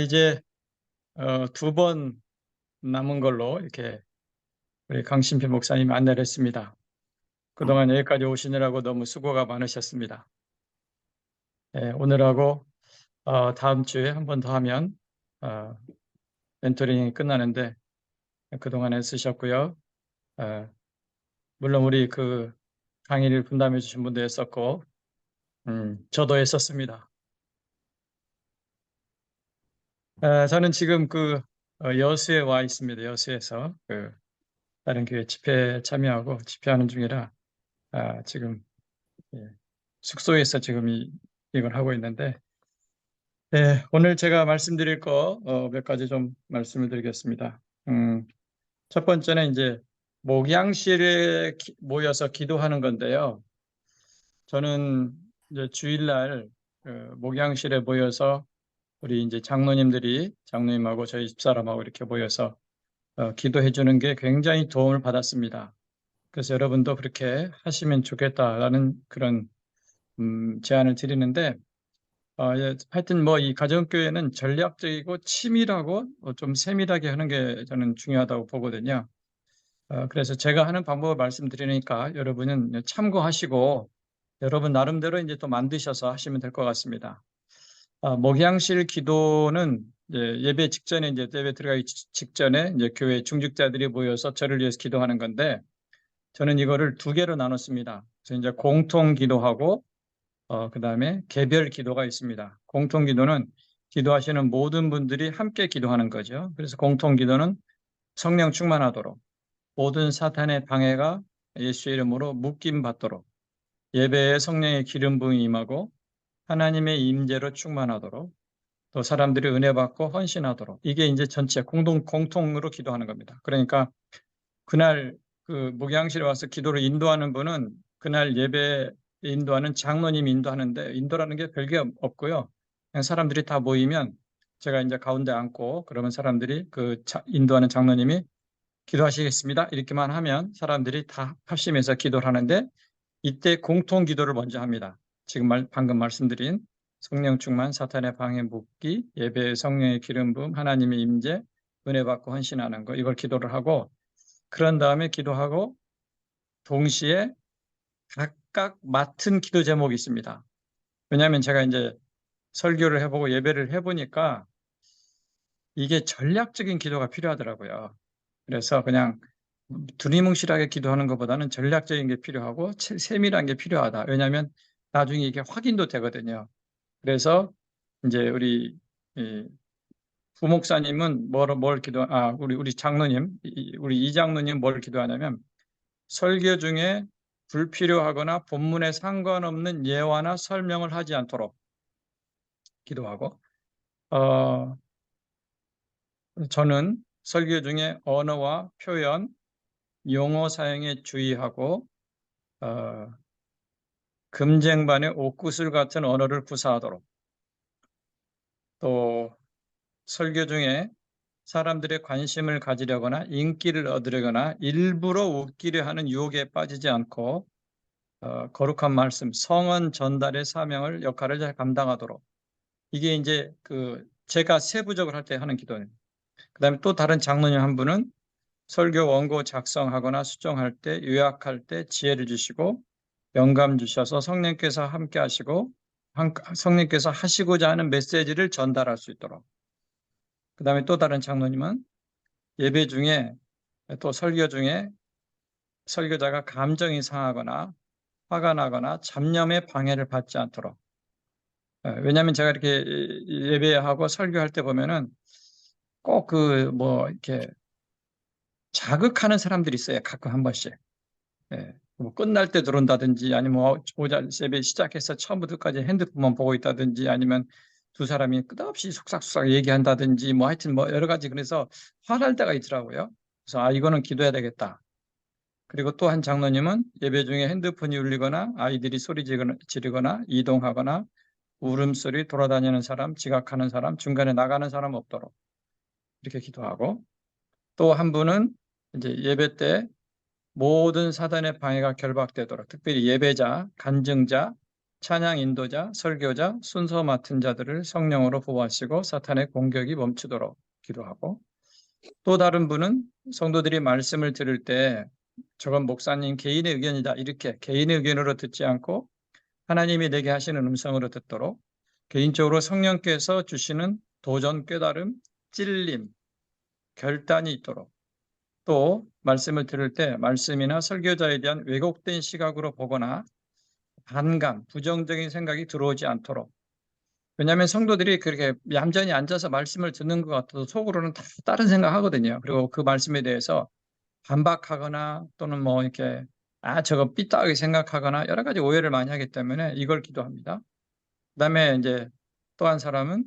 이제 두 번 남은 걸로 이렇게 우리 강신필 목사님이 안내를 했습니다. 그동안 여기까지 오시느라고 너무 수고가 많으셨습니다. 오늘하고 다음 주에 한 번 더 하면 어, 멘토링이 끝나는데 그동안 애쓰셨고요. 물론 우리 그 강의를 분담해 주신 분도 했었고 저도 했었습니다. 저는 지금 그 여수에 와 있습니다. 여수에서 그 다른 교회 집회 참여하고 집회하는 중이라 지금 예, 숙소에서 지금 이걸 하고 있는데, 오늘 제가 말씀드릴 거 몇 가지 좀 말씀을 드리겠습니다. 첫 번째는 이제 목양실에 모여서 기도하는 건데요. 저는 이제 주일날 목양실에 모여서 우리 이제 장로님하고 저희 집사람하고 이렇게 모여서 기도해 주는 게 굉장히 도움을 받았습니다. 그래서 여러분도 그렇게 하시면 좋겠다라는 그런 제안을 드리는데, 하여튼 뭐 이 가정교회는 전략적이고 치밀하고 좀 세밀하게 하는 게 저는 중요하다고 보거든요. 그래서 제가 하는 방법을 말씀드리니까 여러분은 참고하시고 여러분 나름대로 이제 또 만드셔서 하시면 될 것 같습니다. 목양실 기도는 이제 예배 직전에 이제 예배 들어가기 직전에 이제 교회 중직자들이 모여서 저를 위해서 기도하는 건데 저는 이거를 두 개로 나눴습니다. 그래서 이제 공통 기도하고 그다음에 개별 기도가 있습니다. 공통 기도는 기도하시는 모든 분들이 함께 기도하는 거죠. 그래서 공통 기도는 성령 충만하도록 모든 사탄의 방해가 예수의 이름으로 묶임 받도록 예배에 성령의 기름 부음이 임하고 하나님의 임재로 충만하도록 또 사람들이 은혜 받고 헌신하도록 이게 이제 전체 공통으로 기도하는 겁니다. 그러니까 그날 그 목양실에 와서 기도를 인도하는 분은 그날 예배 인도하는 장로님이 인도하는데 인도라는 게 별게 없고요. 그냥 사람들이 다 모이면 제가 이제 가운데 앉고 그러면 사람들이 인도하는 장로님이 기도하시겠습니다. 이렇게만 하면 사람들이 다 합심해서 기도를 하는데 이때 공통 기도를 먼저 합니다. 방금 말씀드린 성령 충만, 사탄의 방해 묶기, 예배의 성령의 기름 부음, 하나님의 임재, 은혜 받고 헌신하는 거 이걸 기도를 하고 그런 다음에 기도하고 동시에 각각 맡은 기도 제목이 있습니다. 왜냐하면 제가 이제 설교를 해보고 예배를 해보니까 이게 전략적인 기도가 필요하더라고요. 그래서 그냥 두리뭉실하게 기도하는 것보다는 전략적인 게 필요하고 세밀한 게 필요하다. 왜냐하면 나중에 이게 확인도 되거든요. 그래서 이제 우리 부목사님은 우리 장로님, 우리 이장로님 뭘 기도하냐면 설교 중에 불필요하거나 본문에 상관없는 예화나 설명을 하지 않도록 기도하고, 어, 저는 설교 중에 언어와 표현, 용어 사용에 주의하고, 어, 금쟁반의 옥구슬 같은 언어를 구사하도록, 또 설교 중에 사람들의 관심을 가지려거나 인기를 얻으려거나 일부러 웃기려 하는 유혹에 빠지지 않고 거룩한 말씀, 성언 전달의 역할을 잘 감당하도록 이게 이제 제가 세부적으로 할 때 하는 기도예요. 그다음에 또 다른 장로님 한 분은 설교 원고 작성하거나 수정할 때 요약할 때 지혜를 주시고 영감 주셔서 성령께서 함께 하시고 성령께서 하시고자 하는 메시지를 전달할 수 있도록. 그다음에 또 다른 장로님은 예배 중에 또 설교 중에 설교자가 감정이 상하거나 화가 나거나 잡념의 방해를 받지 않도록. 왜냐하면 제가 이렇게 예배하고 설교할 때 보면은 꼭 이렇게 자극하는 사람들이 있어요. 가끔 한 번씩. 뭐 끝날 때 들어온다든지 아니면 예배 시작해서 처음부터 끝까지 핸드폰만 보고 있다든지 아니면 두 사람이 끝없이 속삭속삭 얘기한다든지 뭐 하여튼 뭐 여러 가지 그래서 화날 때가 있더라고요. 그래서 이거는 기도해야 되겠다. 그리고 또 한 장로님은 예배 중에 핸드폰이 울리거나 아이들이 소리 지르거나 이동하거나 울음소리 돌아다니는 사람, 지각하는 사람, 중간에 나가는 사람 없도록 이렇게 기도하고 또 한 분은 이제 예배 때 모든 사단의 방해가 결박되도록 특별히 예배자, 간증자, 찬양 인도자, 설교자, 순서 맡은 자들을 성령으로 부어하시고 사탄의 공격이 멈추도록 기도하고, 또 다른 분은 성도들이 말씀을 들을 때 저건 목사님 개인의 의견이다, 이렇게 개인의 의견으로 듣지 않고 하나님이 내게 하시는 음성으로 듣도록 개인적으로 성령께서 주시는 도전, 깨달음, 찔림, 결단이 있도록, 또 말씀을 들을 때 말씀이나 설교자에 대한 왜곡된 시각으로 보거나 반감, 부정적인 생각이 들어오지 않도록. 왜냐하면 성도들이 그렇게 얌전히 앉아서 말씀을 듣는 것 같아도 속으로는 다 다른 생각하거든요. 그리고 그 말씀에 대해서 반박하거나 또는 뭐 이렇게 저거 삐딱하게 생각하거나 여러 가지 오해를 많이 하기 때문에 이걸 기도합니다. 그다음에 이제 또 한 사람은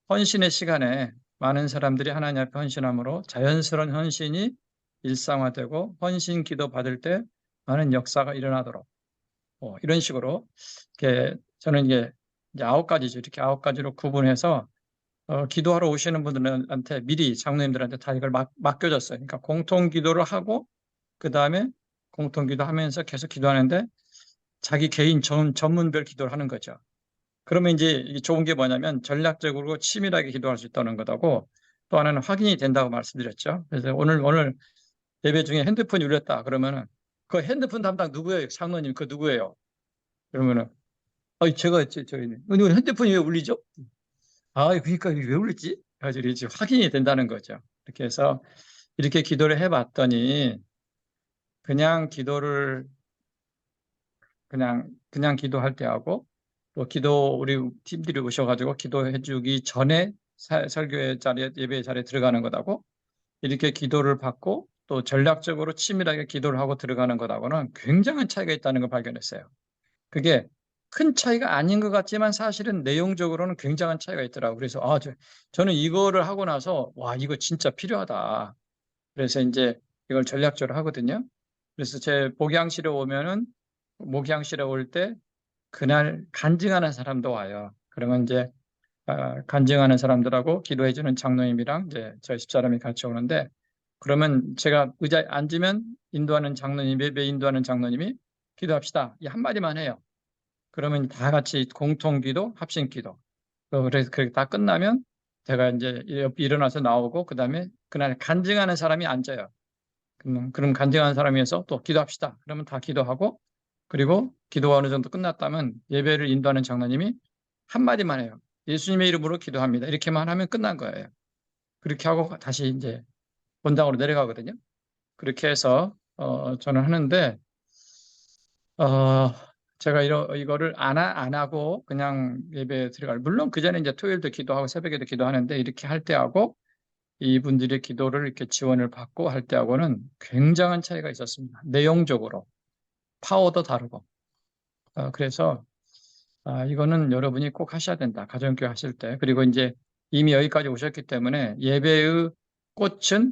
헌신의 시간에 많은 사람들이 하나님 앞에 헌신함으로 자연스러운 헌신이 일상화되고 헌신 기도 받을 때 많은 역사가 일어나도록, 이런 식으로 이렇게 저는 이제 9가지죠. 이렇게 9가지로 구분해서 기도하러 오시는 분들한테 미리 장로님들한테 다 이걸 맡겨줬어요. 그러니까 공통 기도를 하고 그 다음에 공통 기도하면서 계속 기도하는데 자기 개인 전문별 기도를 하는 거죠. 그러면 이제 이게 좋은 게 뭐냐면 전략적으로 치밀하게 기도할 수 있다는 것하고, 또 하나는 확인이 된다고 말씀드렸죠. 그래서 오늘 예배 중에 핸드폰이 울렸다 그러면은 그 핸드폰 담당 누구예요? 장로님 그 누구예요? 그러면은 제가 오늘 핸드폰이 왜 울리죠? 그러니까 왜 울리지? 가지고 이제 확인이 된다는 거죠. 이렇게 해서 이렇게 기도를 해봤더니 그냥 기도를 그냥 기도할 때하고, 또 우리 팀들이 오셔가지고 기도해 주기 전에 설교의 자리에, 예배의 자리에 들어가는 것하고, 이렇게 기도를 받고 또 전략적으로 치밀하게 기도를 하고 들어가는 것하고는 굉장한 차이가 있다는 걸 발견했어요. 그게 큰 차이가 아닌 것 같지만 사실은 내용적으로는 굉장한 차이가 있더라고요. 그래서 저는 이거를 하고 나서 와, 이거 진짜 필요하다. 그래서 이제 이걸 전략적으로 하거든요. 그래서 제 목양실에 오면은, 목양실에 올 때 그날 간증하는 사람도 와요. 그러면 이제 간증하는 사람들하고 기도해주는 장로님이랑 이제 저희 집사람이 같이 오는데, 그러면 제가 의자에 앉으면 인도하는 장로님, 예배 인도하는 장로님이 기도합시다, 이 한마디만 해요. 그러면 다 같이 공통기도, 합심기도. 그래서 그렇게 다 끝나면 제가 이제 일어나서 나오고, 그 다음에 그날 간증하는 사람이 앉아요. 그럼 간증하는 사람이어서 또 기도합시다. 그러면 다 기도하고, 그리고 기도가 어느 정도 끝났다면 예배를 인도하는 장로님이 한마디만 해요. 예수님의 이름으로 기도합니다. 이렇게만 하면 끝난 거예요. 그렇게 하고 다시 이제 본당으로 내려가거든요. 그렇게 해서 저는 하는데, 어, 제가 이거를 안 하고 그냥 예배 들어갈, 물론 그 전에 이제 토요일도 기도하고 새벽에도 기도하는데, 이렇게 할 때하고 이분들의 기도를 이렇게 지원을 받고 할 때하고는 굉장한 차이가 있었습니다. 내용적으로 파워도 다르고. 그래서 이거는 여러분이 꼭 하셔야 된다. 가정교회 하실 때. 그리고 이제 이미 여기까지 오셨기 때문에 예배의 꽃은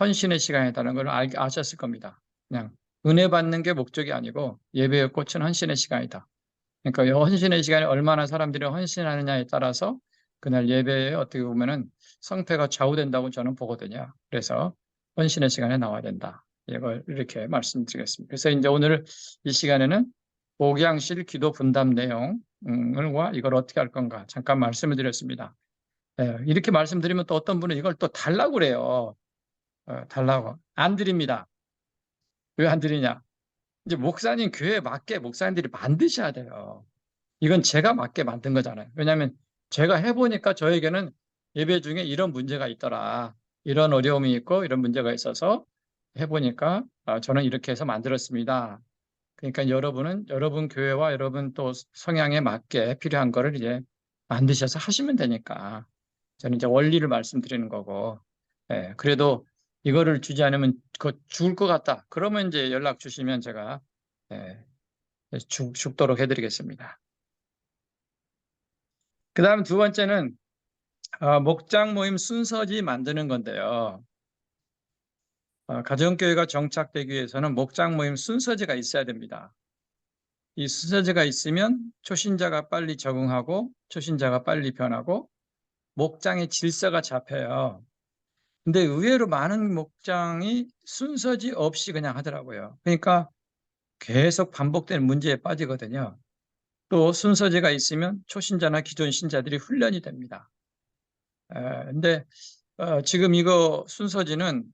헌신의 시간이라는 걸 아셨을 겁니다. 그냥 은혜 받는 게 목적이 아니고 예배의 꽃은 헌신의 시간이다. 그러니까 이 헌신의 시간에 얼마나 사람들이 헌신하느냐에 따라서 그날 예배에 어떻게 보면은 성패가 좌우된다고 저는 보거든요. 그래서 헌신의 시간에 나와야 된다. 이걸 이렇게 말씀드리겠습니다. 그래서 이제 오늘 이 시간에는 목양실 기도 분담 내용과 이걸 어떻게 할 건가 잠깐 말씀을 드렸습니다. 이렇게 말씀드리면 또 어떤 분은 이걸 또 달라고 그래요. 달라고. 안 드립니다. 왜 안 드리냐? 이제 목사님 교회에 맞게 목사님들이 만드셔야 돼요. 이건 제가 맞게 만든 거잖아요. 왜냐하면 제가 해보니까 저에게는 예배 중에 이런 문제가 있더라. 이런 어려움이 있고 이런 문제가 있어서 해보니까 저는 이렇게 해서 만들었습니다. 그러니까 여러분은 여러분 교회와 여러분 또 성향에 맞게 필요한 거를 이제 만드셔서 하시면 되니까 저는 이제 원리를 말씀드리는 거고, 그래도 이거를 주지 않으면 그 죽을 것 같다. 그러면 이제 연락 주시면 제가 예, 죽도록 해드리겠습니다. 그 다음 두 번째는 목장 모임 순서지 만드는 건데요. 가정교회가 정착되기 위해서는 목장 모임 순서지가 있어야 됩니다. 이 순서지가 있으면 초신자가 빨리 적응하고 초신자가 빨리 변하고 목장의 질서가 잡혀요. 근데 의외로 많은 목장이 순서지 없이 그냥 하더라고요. 그러니까 계속 반복되는 문제에 빠지거든요. 또 순서지가 있으면 초신자나 기존 신자들이 훈련이 됩니다. 근데 지금 이거 순서지는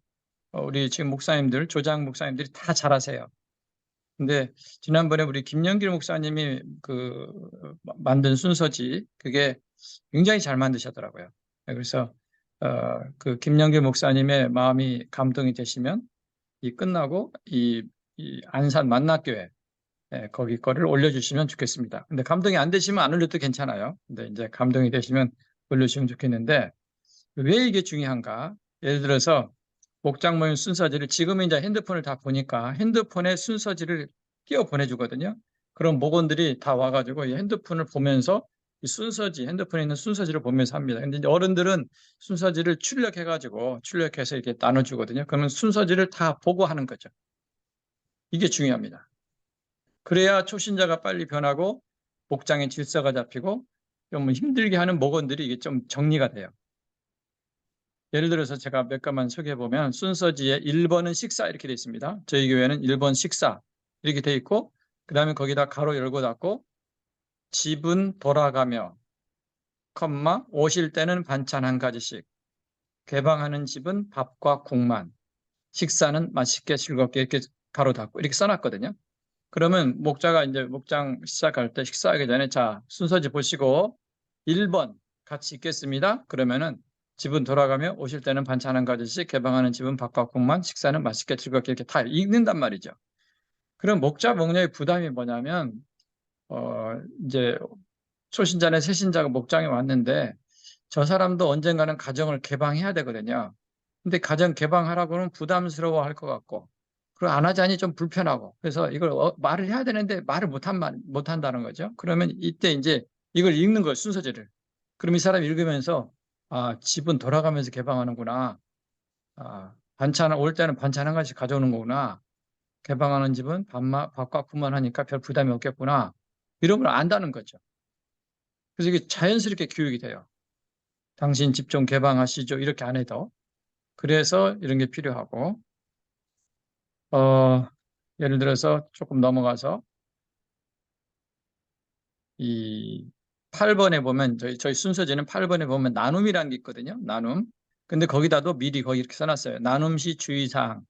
우리 지금 목사님들, 조장 목사님들이 다 잘하세요. 근데 지난번에 우리 김영길 목사님이 만든 순서지, 그게 굉장히 잘 만드셨더라고요. 그래서 그 김영길 목사님의 마음이 감동이 되시면 끝나고 이 안산 만납교회 거기 거를 올려주시면 좋겠습니다. 근데 감동이 안 되시면 안 올려도 괜찮아요. 근데 이제 감동이 되시면 올려주시면 좋겠는데, 왜 이게 중요한가? 예를 들어서 목장 모임 순서지를 지금은 이제 핸드폰을 다 보니까 핸드폰에 순서지를 띄워 보내주거든요. 그럼 목원들이 다 와가지고 이 핸드폰을 보면서 이 순서지, 핸드폰에 있는 순서지를 보면서 합니다. 근데 이제 어른들은 순서지를 출력해서 이렇게 나눠주거든요. 그러면 순서지를 다 보고 하는 거죠. 이게 중요합니다. 그래야 초신자가 빨리 변하고 목장의 질서가 잡히고 좀 힘들게 하는 목원들이 이게 좀 정리가 돼요. 예를 들어서 제가 몇 가만 소개해 보면 순서지에 1번은 식사 이렇게 되어 있습니다. 저희 교회는 1번 식사 이렇게 되어 있고, 그 다음에 거기다 가로 열고 닫고 집은 돌아가며 컴마 오실 때는 반찬 한 가지씩, 개방하는 집은 밥과 국만, 식사는 맛있게 즐겁게 이렇게 가로 닫고 이렇게 써놨거든요. 그러면 목자가 이제 목장 시작할 때 식사하기 전에 자 순서지 보시고 1번 같이 읽겠습니다. 그러면은 집은 돌아가며 오실 때는 반찬 한 가지씩, 개방하는 집은 밥과 국만, 식사는 맛있게 즐겁게 이렇게 다 읽는단 말이죠. 그럼 목자 목녀의 부담이 뭐냐면 이제 초신자나 새신자가 목장에 왔는데 저 사람도 언젠가는 가정을 개방해야 되거든요. 근데 가정 개방하라고는 부담스러워 할 것 같고, 그리고 안 하자니 좀 불편하고, 그래서 이걸 말을 해야 되는데 말을 못한다는 거죠. 그러면 이때 이제 이걸 읽는 거예요, 순서지를. 그럼 이 사람이 읽으면서, 아, 집은 돌아가면서 개방하는구나. 아, 반찬, 올 때는 반찬 한 가지 가져오는 거구나. 개방하는 집은 밥과 국만 하니까 별 부담이 없겠구나. 이런 걸 안다는 거죠. 그래서 이게 자연스럽게 교육이 돼요. 당신 집 좀 개방하시죠. 이렇게 안 해도. 그래서 이런 게 필요하고, 어, 예를 들어서 조금 넘어가서 이 8번에 보면 저희 순서지는 8번에 보면 나눔이라는 게 있거든요. 나눔. 근데 거기다도 미리 거기 이렇게 써놨어요. 나눔 시 주의사항,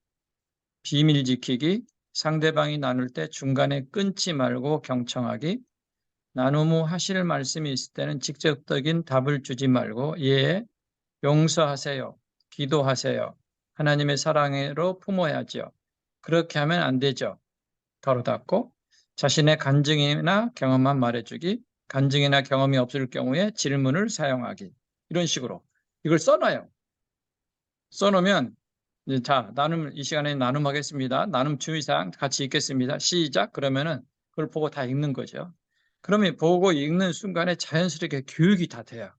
비밀 지키기, 상대방이 나눌 때 중간에 끊지 말고 경청하기, 나눔 후 하실 말씀이 있을 때는 직접적인 답을 주지 말고 예, 용서하세요, 기도하세요, 하나님의 사랑으로 품어야죠. 그렇게 하면 안 되죠. 가로 닫고 자신의 간증이나 경험만 말해주기, 간증이나 경험이 없을 경우에 질문을 사용하기, 이런 식으로 이걸 써놔요. 써놓으면 이제 자 나눔 이 시간에 나눔하겠습니다. 나눔 주의사항 같이 읽겠습니다. 시작. 그러면은 그걸 보고 다 읽는 거죠. 그러면 보고 읽는 순간에 자연스럽게 교육이 다 돼요.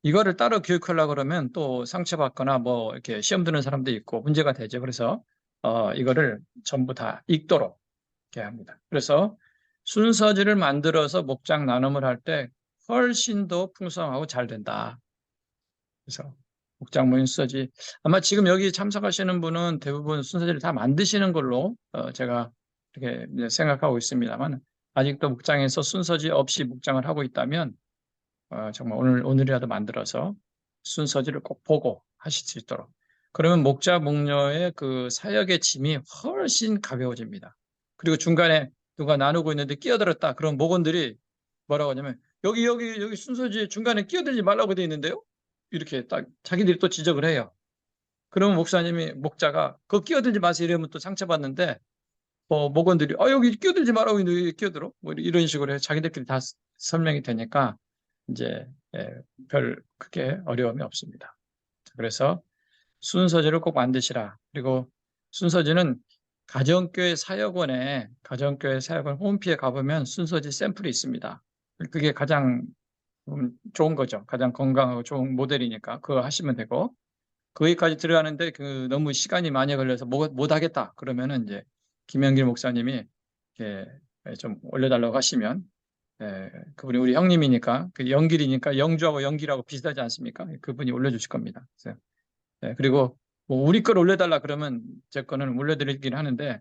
이거를 따로 교육하려고 그러면 또 상처받거나 뭐 이렇게 시험 드는 사람도 있고 문제가 되죠. 그래서 이거를 전부 다 읽도록 이렇게 합니다. 그래서 순서지를 만들어서 목장 나눔을 할 때 훨씬 더 풍성하고 잘 된다. 그래서 목장 모임 순서지, 아마 지금 여기 참석하시는 분은 대부분 순서지를 다 만드시는 걸로 제가 이렇게 생각하고 있습니다만, 아직도 목장에서 순서지 없이 목장을 하고 있다면 정말 오늘이라도 만들어서 순서지를 꼭 보고 하실 수 있도록. 그러면 목자 목녀의 그 사역의 짐이 훨씬 가벼워집니다. 그리고 중간에 누가 나누고 있는데 끼어들었다. 그럼 목원들이 뭐라고 하냐면 여기 순서지 중간에 끼어들지 말라고 되어 있는데요. 이렇게 딱 자기들이 또 지적을 해요. 그러면 목자가 그 끼어들지 마세요 이러면 또 상처받는데, 목원들이 여기 끼어들지 말라고 했는데 왜 끼어들어? 뭐 이런 식으로 해서 자기들끼리 다 설명이 되니까 이제 별 크게 어려움이 없습니다. 그래서 순서지를 꼭 만드시라. 그리고 순서지는 가정교회 사역원 홈피에 가보면 순서지 샘플이 있습니다. 그게 가장 좋은 거죠. 가장 건강하고 좋은 모델이니까 그거 하시면 되고, 거기까지 들어가는데 너무 시간이 많이 걸려서 못 하겠다. 그러면은 이제 김영길 목사님이 이렇게 좀 올려달라고 하시면, 그분이 우리 형님이니까, 그 영길이니까 영주하고 연기라고 비슷하지 않습니까? 그분이 올려주실 겁니다. 그래서, 그리고 뭐 우리 걸 올려달라 그러면 제 거는 올려드리긴 하는데,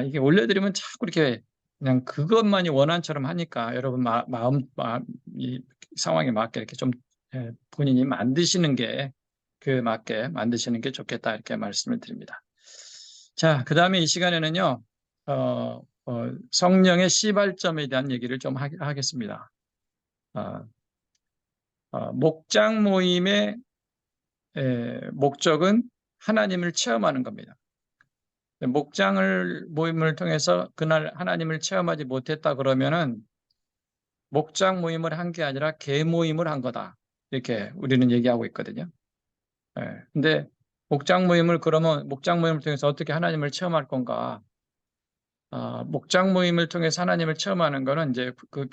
이게 올려드리면 자꾸 이렇게 그냥 그것만이 원한처럼 하니까 여러분 이 상황에 맞게 이렇게 좀 본인이 만드시는 게 그 맞게 만드시는 게 좋겠다 이렇게 말씀을 드립니다. 자, 그 다음에 이 시간에는요, 성령의 시발점에 대한 얘기를 좀 하겠습니다. 목장 모임의 목적은 하나님을 체험하는 겁니다. 목장을 모임을 통해서 그날 하나님을 체험하지 못했다 그러면은 목장 모임을 한 게 아니라 개 모임을 한 거다. 이렇게 우리는 얘기하고 있거든요. 근데 목장 모임을 통해서 어떻게 하나님을 체험할 건가? 목장 모임을 통해서 하나님을 체험하는 거는 이제 그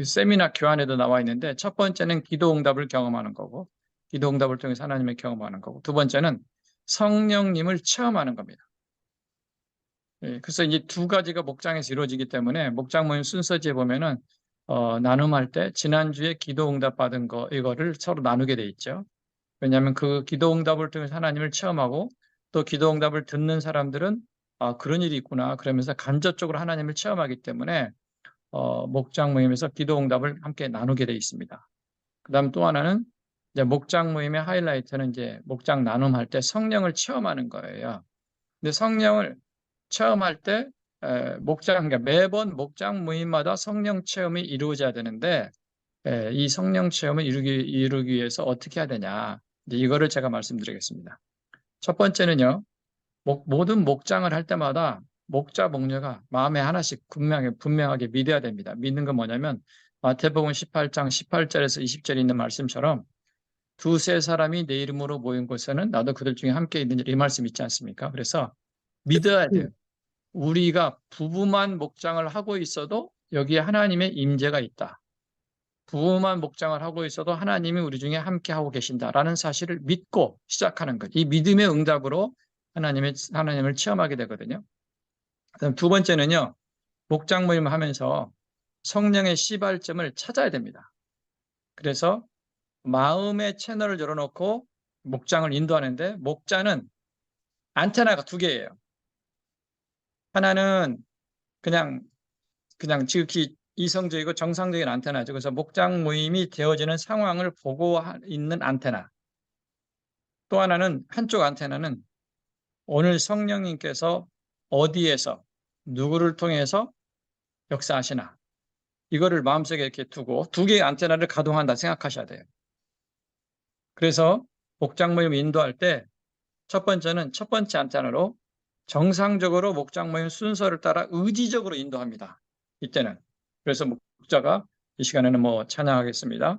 세미나 교환에도 나와 있는데 첫 번째는 기도 응답을 경험하는 거고 기도 응답을 통해서 하나님을 경험하는 거고 두 번째는 성령님을 체험하는 겁니다. 그래서 이제 두 가지가 목장에서 이루어지기 때문에 목장 모임 순서지에 보면은 나눔할 때 지난주에 기도 응답 받은 거 이거를 서로 나누게 돼 있죠. 왜냐하면 그 기도 응답을 통해서 하나님을 체험하고 또 기도 응답을 듣는 사람들은 그런 일이 있구나 그러면서 간접적으로 하나님을 체험하기 때문에 목장 모임에서 기도 응답을 함께 나누게 돼 있습니다. 그다음 또 하나는 이제 목장 모임의 하이라이트는 이제 목장 나눔할 때 성령을 체험하는 거예요. 근데 성령을 체험할 때 그러니까 매번 목장 모임마다 성령 체험이 이루어져야 되는데 이 성령 체험을 이루기 위해서 어떻게 해야 되냐 이제 이거를 제가 말씀드리겠습니다. 첫 번째는요. 모든 목장을 할 때마다 목자 목녀가 마음에 하나씩 분명하게 믿어야 됩니다. 믿는 건 뭐냐면 마태복음 18장 18절에서 20절에 있는 말씀처럼 두세 사람이 내 이름으로 모인 곳에는 나도 그들 중에 함께 있는 이 말씀 있지 않습니까? 그래서 믿어야 돼요. 우리가 부부만 목장을 하고 있어도 여기에 하나님의 임재가 있다. 부부만 목장을 하고 있어도 하나님이 우리 중에 함께 하고 계신다라는 사실을 믿고 시작하는 것. 이 믿음의 응답으로 하나님을 체험하게 되거든요. 그다음 두 번째는요. 목장 모임을 하면서 성령의 시발점을 찾아야 됩니다. 그래서 마음의 채널을 열어놓고 목장을 인도하는데 목자는 안테나가 두 개예요. 하나는 그냥 지극히 이성적이고 정상적인 안테나죠. 그래서 목장 모임이 되어지는 상황을 보고 있는 안테나. 또 하나는 한쪽 안테나는 오늘 성령님께서 어디에서 누구를 통해서 역사하시나 이거를 마음속에 이렇게 두고 두 개의 안테나를 가동한다 생각하셔야 돼요. 그래서 목장 모임 인도할 때 첫 번째는 첫 번째 안테나로 정상적으로 목장 모임 순서를 따라 의지적으로 인도합니다. 이때는. 그래서 목자가 이 시간에는 뭐 찬양하겠습니다.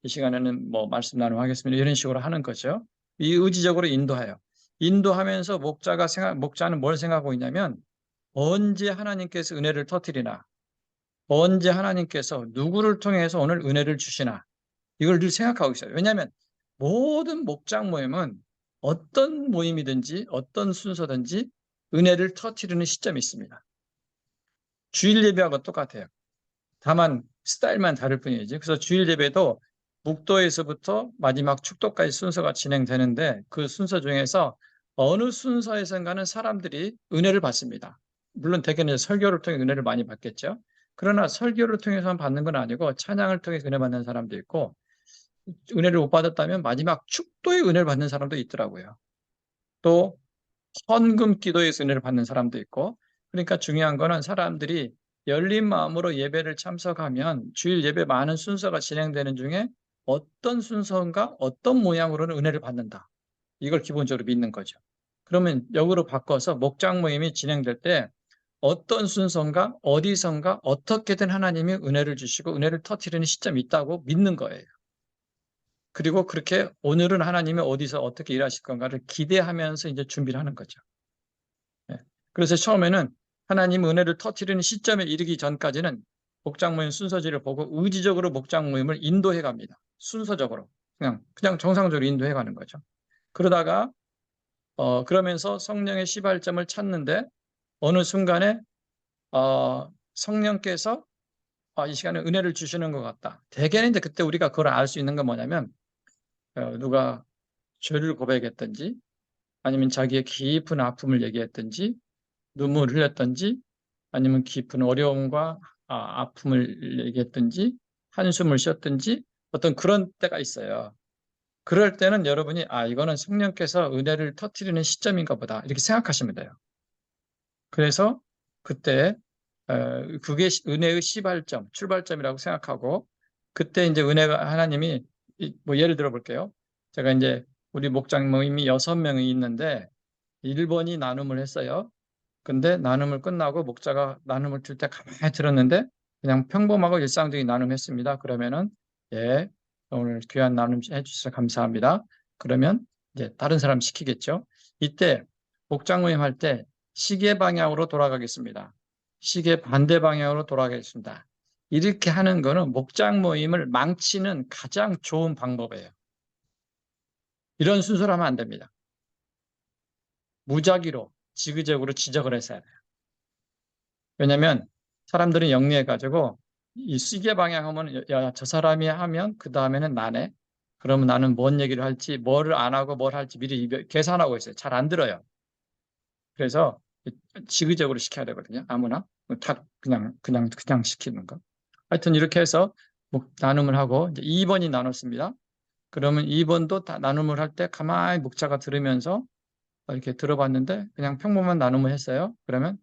이 시간에는 뭐 말씀 나눔하겠습니다. 이런 식으로 하는 거죠. 이 의지적으로 인도해요. 인도하면서 목자는 뭘 생각하고 있냐면 언제 하나님께서 은혜를 터뜨리나 언제 하나님께서 누구를 통해서 오늘 은혜를 주시나 이걸 늘 생각하고 있어요. 왜냐하면 모든 목장 모임은 어떤 모임이든지 어떤 순서든지 은혜를 터뜨리는 시점이 있습니다. 주일 예배하고 똑같아요. 다만 스타일만 다를 뿐이지. 그래서 주일 예배도 묵도에서부터 마지막 축도까지 순서가 진행되는데 그 순서 중에서 어느 순서에선가는 사람들이 은혜를 받습니다. 물론 대개는 설교를 통해 은혜를 많이 받겠죠. 그러나 설교를 통해서만 받는 건 아니고 찬양을 통해 은혜 받는 사람도 있고 은혜를 못 받았다면 마지막 축도의 은혜를 받는 사람도 있더라고요. 또 헌금 기도에서 은혜를 받는 사람도 있고 그러니까 중요한 거는 사람들이 열린 마음으로 예배를 참석하면 주일 예배 많은 순서가 진행되는 중에 어떤 순서인가 어떤 모양으로는 은혜를 받는다. 이걸 기본적으로 믿는 거죠. 그러면 역으로 바꿔서 목장 모임이 진행될 때 어떤 순서인가 어디선가 어떻게든 하나님이 은혜를 주시고 은혜를 터뜨리는 시점이 있다고 믿는 거예요. 그리고 그렇게 오늘은 하나님이 어디서 어떻게 일하실 건가를 기대하면서 이제 준비를 하는 거죠. 그래서 처음에는 하나님 은혜를 터뜨리는 시점에 이르기 전까지는 목장 모임 순서지를 보고 의지적으로 목장 모임을 인도해 갑니다. 순서적으로. 그냥 정상적으로 인도해 가는 거죠. 그러다가, 그러면서 성령의 시발점을 찾는데 어느 순간에, 성령께서 이 시간에 은혜를 주시는 것 같다. 대개는 이제 그때 우리가 그걸 알 수 있는 건 뭐냐면, 누가 죄를 고백했든지 아니면 자기의 깊은 아픔을 얘기했든지 눈물을 흘렸든지 아니면 깊은 어려움과 아픔을 얘기했든지 한숨을 쉬었든지 어떤 그런 때가 있어요. 그럴 때는 여러분이 이거는 성령께서 은혜를 터뜨리는 시점인가 보다 이렇게 생각하시면 돼요. 그래서 그때 그게 은혜의 시발점, 출발점이라고 생각하고 그때 이제 은혜가 하나님이 뭐 예를 들어 볼게요. 제가 이제 우리 목장 모임이 6명이 있는데 1번이 나눔을 했어요. 근데 나눔을 끝나고 목자가 나눔을 줄 때 가만히 들었는데 그냥 평범하고 일상적인 나눔했습니다. 그러면은 예, 오늘 귀한 나눔 해주셔서 감사합니다. 그러면 이제 다른 사람 시키겠죠. 이때 목장 모임 할 때 시계 방향으로 돌아가겠습니다. 시계 반대 방향으로 돌아가겠습니다. 이렇게 하는 거는 목장 모임을 망치는 가장 좋은 방법이에요. 이런 순서로 하면 안 됩니다. 무작위로 지그재그로 지적을 했어야 돼요. 왜냐하면 사람들은 영리해가지고 이 시계 방향 하면 저 사람이 하면 그 다음에는 나네. 그러면 나는 뭔 얘기를 할지 뭐를 안 하고 뭘 할지 미리 계산하고 있어요. 잘 안 들어요. 그래서 지그재그로 시켜야 되거든요. 아무나 다 그냥 시키는 거. 하여튼 이렇게 해서 나눔을 하고 이제 2번이 나눴습니다. 그러면 2번도 다 나눔을 할 때 가만히 목자가 들으면서 이렇게 들어봤는데 그냥 평범한 나눔을 했어요. 그러면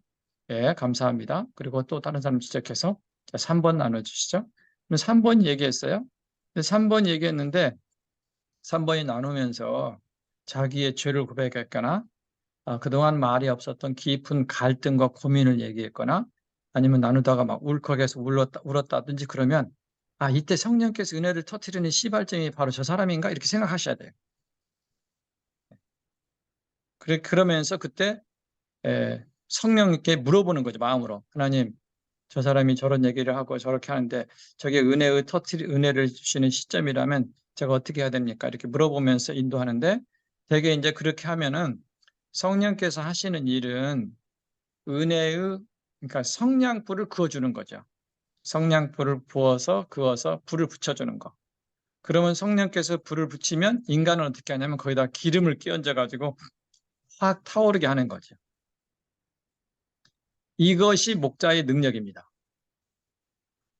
예, 감사합니다. 그리고 또 다른 사람 지적해서 3번 나눠주시죠. 그럼 3번 얘기했어요. 3번 얘기했는데 3번이 나누면서 자기의 죄를 고백했거나 그동안 말이 없었던 깊은 갈등과 고민을 얘기했거나 아니면 나누다가 막 울컥해서 울었다든지 그러면 이때 성령께서 은혜를 터뜨리는 시발점이 바로 저 사람인가 이렇게 생각하셔야 돼요. 그러면서 그때 성령님께 물어보는 거죠. 마음으로. 하나님, 저 사람이 저런 얘기를 하고 저렇게 하는데 저게 은혜를 주시는 시점이라면 제가 어떻게 해야 됩니까? 이렇게 물어보면서 인도하는데 되게 이제 그렇게 하면은 성령께서 하시는 일은 그러니까 성냥불을 그어주는 거죠. 성냥불을 부어서 그어서 불을 붙여주는 거. 그러면 성령께서 불을 붙이면 인간은 어떻게 하냐면 거기다 기름을 끼얹어 가지고 확 타오르게 하는 거죠. 이것이 목자의 능력입니다.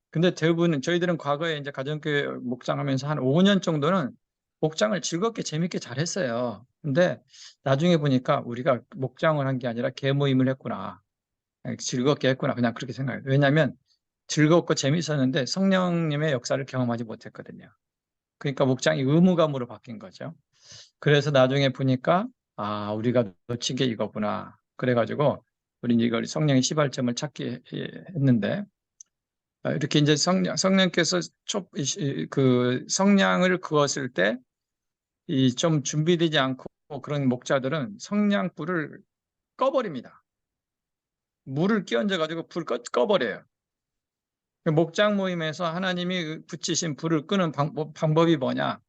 근데 대부분 저희들은 과거에 이제 가정교회 목장하면서 한 5년 정도는 목장을 즐겁게 재밌게 잘했어요. 근데 나중에 보니까 우리가 목장을 한 게 아니라 계모임을 했구나. 즐겁게 했구나. 그냥 그렇게 생각해요. 왜냐하면 즐겁고 재밌었는데 성령님의 역사를 경험하지 못했거든요. 그러니까 목장이 의무감으로 바뀐 거죠. 그래서 나중에 보니까 우리가 놓친 게 이거구나. 그래가지고 우리는 이걸 성령의 시발점을 찾기 했는데 이렇게 이제 성령께서 그 성냥을 그었을 때 이 좀 준비되지 않고 그런 목자들은 성냥불을 꺼버립니다. 물을 끼얹어 가지고 불 꺼버려요. 목장 모임에서 하나님이 붙이신 불을 끄는 방법이 뭐냐?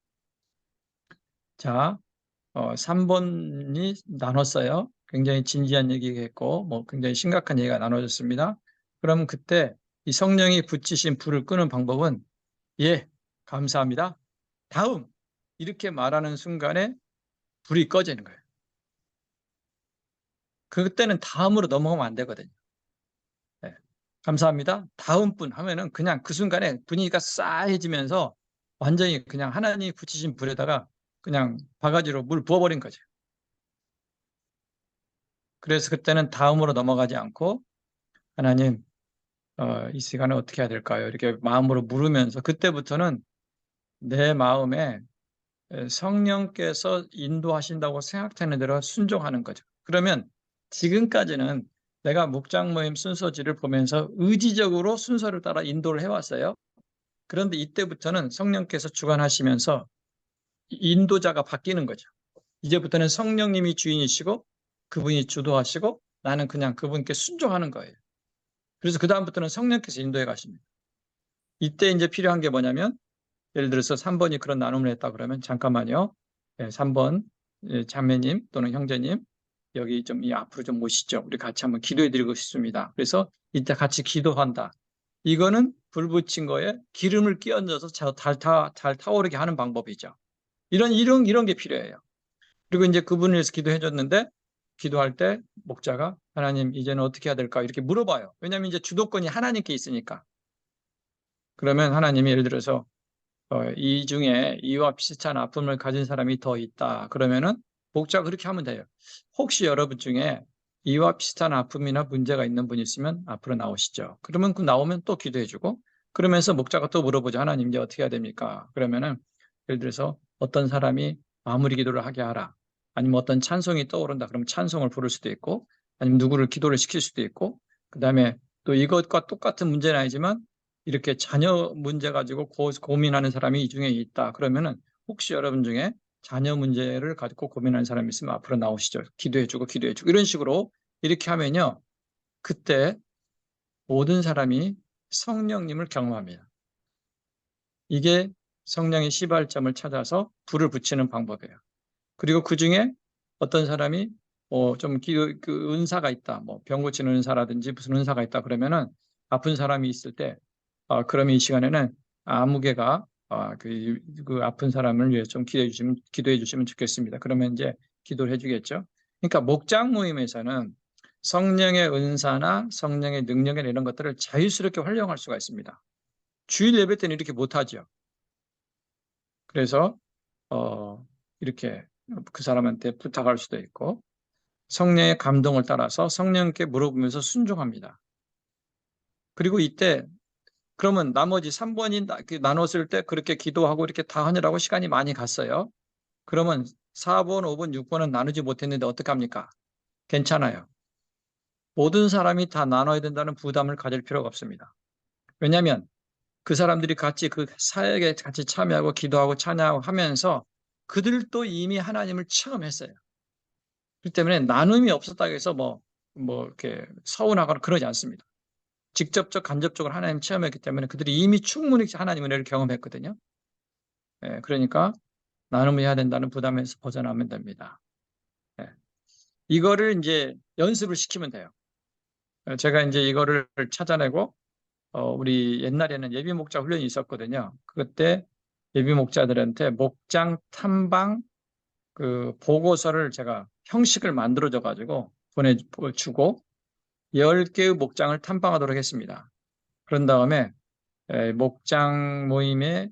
자, 3번이 나눴어요. 굉장히 진지한 얘기겠고, 뭐 굉장히 심각한 얘기가 나눠졌습니다. 그럼 그때 이 성령이 붙이신 불을 끄는 방법은 예, 감사합니다. 다음 이렇게 말하는 순간에 불이 꺼지는 거예요. 그때는 다음으로 넘어가면 안 되거든요. 네. 감사합니다. 다음 분 하면은 그냥 그 순간에 분위기가 싸해지면서 완전히 그냥 하나님이 붙이신 불에다가 그냥 바가지로 물 부어버린 거죠. 그래서 그때는 다음으로 넘어가지 않고 하나님 이 시간에 어떻게 해야 될까요? 이렇게 마음으로 물으면서 그때부터는 내 마음에 성령께서 인도하신다고 생각되는 대로 순종하는 거죠. 그러면 지금까지는 내가 묵장 모임 순서지를 보면서 의지적으로 순서를 따라 인도를 해왔어요. 그런데 이때부터는 성령께서 주관하시면서 인도자가 바뀌는 거죠. 이제부터는 성령님이 주인이시고 그분이 주도하시고 나는 그냥 그분께 순종하는 거예요. 그래서 그다음부터는 성령께서 인도해 가십니다. 이때 이제 필요한 게 뭐냐면 예를 들어서 3번이 그런 나눔을 했다 그러면 잠깐만요. 3번 자매님 또는 형제님 여기 좀 앞으로 좀 모시죠. 우리 같이 한번 기도해 드리고 싶습니다. 그래서 이때 같이 기도한다. 이거는 불 붙인 거에 기름을 끼얹어서 잘 타오르게 하는 방법이죠. 이런 게 필요해요. 그리고 이제 그분을 위해서 기도해 줬는데 기도할 때 목자가 하나님 이제는 어떻게 해야 될까 이렇게 물어봐요. 왜냐하면 이제 주도권이 하나님께 있으니까. 그러면 하나님이 예를 들어서 이 중에 이와 비슷한 아픔을 가진 사람이 더 있다. 그러면은 목자가 그렇게 하면 돼요. 혹시 여러분 중에 이와 비슷한 아픔이나 문제가 있는 분이 있으면 앞으로 나오시죠. 그러면 그 나오면 또 기도해주고 그러면서 목자가 또 물어보죠. 하나님 이제 어떻게 해야 됩니까? 그러면은 예를 들어서 어떤 사람이 마무리 기도를 하게 하라. 아니면 어떤 찬송이 떠오른다. 그러면 찬송을 부를 수도 있고 아니면 누구를 기도를 시킬 수도 있고 그다음에 또 이것과 똑같은 문제는 아니지만 이렇게 자녀 문제 가지고 고민하는 사람이 이 중에 있다. 그러면은 혹시 여러분 중에 자녀 문제를 가지고 고민하는 사람이 있으면 앞으로 나오시죠. 기도해주고 기도해주고 이런 식으로 이렇게 하면요. 그때 모든 사람이 성령님을 경험합니다. 이게 성령의 시발점을 찾아서 불을 붙이는 방법이에요. 그리고 그 중에 어떤 사람이 좀 그 은사가 있다. 뭐 병 고치는 은사라든지 무슨 은사가 있다. 그러면은 아픈 사람이 있을 때 그러면 이 시간에는 아무개가 그 아픈 사람을 위해 좀 기도해 주시면 좋겠습니다. 그러면 이제 기도를 해주겠죠. 그러니까 목장 모임에서는 성령의 은사나 성령의 능력이나 이런 것들을 자유스럽게 활용할 수가 있습니다. 주일 예배 때는 이렇게 못하죠. 그래서 이렇게 그 사람한테 부탁할 수도 있고 성령의 감동을 따라서 성령께 물어보면서 순종합니다. 그리고 이때 그러면 나머지 3번이 나눴을 때 그렇게 기도하고 이렇게 다 하느라고 시간이 많이 갔어요. 그러면 4번, 5번, 6번은 나누지 못했는데 어떡합니까? 괜찮아요. 모든 사람이 다 나눠야 된다는 부담을 가질 필요가 없습니다. 왜냐하면 그 사람들이 같이 그 사역에 같이 참여하고 기도하고 찬양하고 하면서 그들도 이미 하나님을 체험했어요. 그렇기 때문에 나눔이 없었다고 해서 이렇게 서운하거나 그러지 않습니다. 직접적, 간접적으로 하나님 체험했기 때문에 그들이 이미 충분히 하나님 은혜를 경험했거든요. 그러니까 나눔을 해야 된다는 부담에서 벗어나면 됩니다. 이거를 이제 연습을 시키면 돼요. 제가 이제 이거를 찾아내고, 우리 옛날에는 예비 목자 훈련이 있었거든요. 그때 예비 목자들한테 목장 탐방 그 보고서를 제가 형식을 만들어줘 가지고 보내주고 10개의 목장을 탐방하도록 했습니다. 그런 다음에 목장 모임의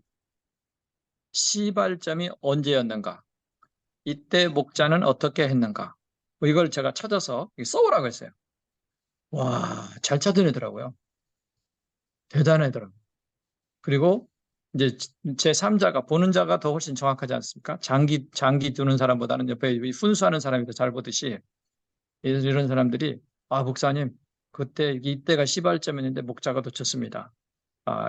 시발점이 언제였는가, 이때 목자는 어떻게 했는가, 뭐 이걸 제가 찾아서 써오라고 했어요. 와, 잘 찾아내더라고요. 대단하더라고요. 그리고 이제 제3자가 보는 자가 더 훨씬 정확하지 않습니까? 장기 두는 사람보다는 옆에 훈수하는 사람이 더 잘 보듯이 이런 사람들이 목사님 그때 이때가 시발점이었는데 목자가 놓쳤습니다.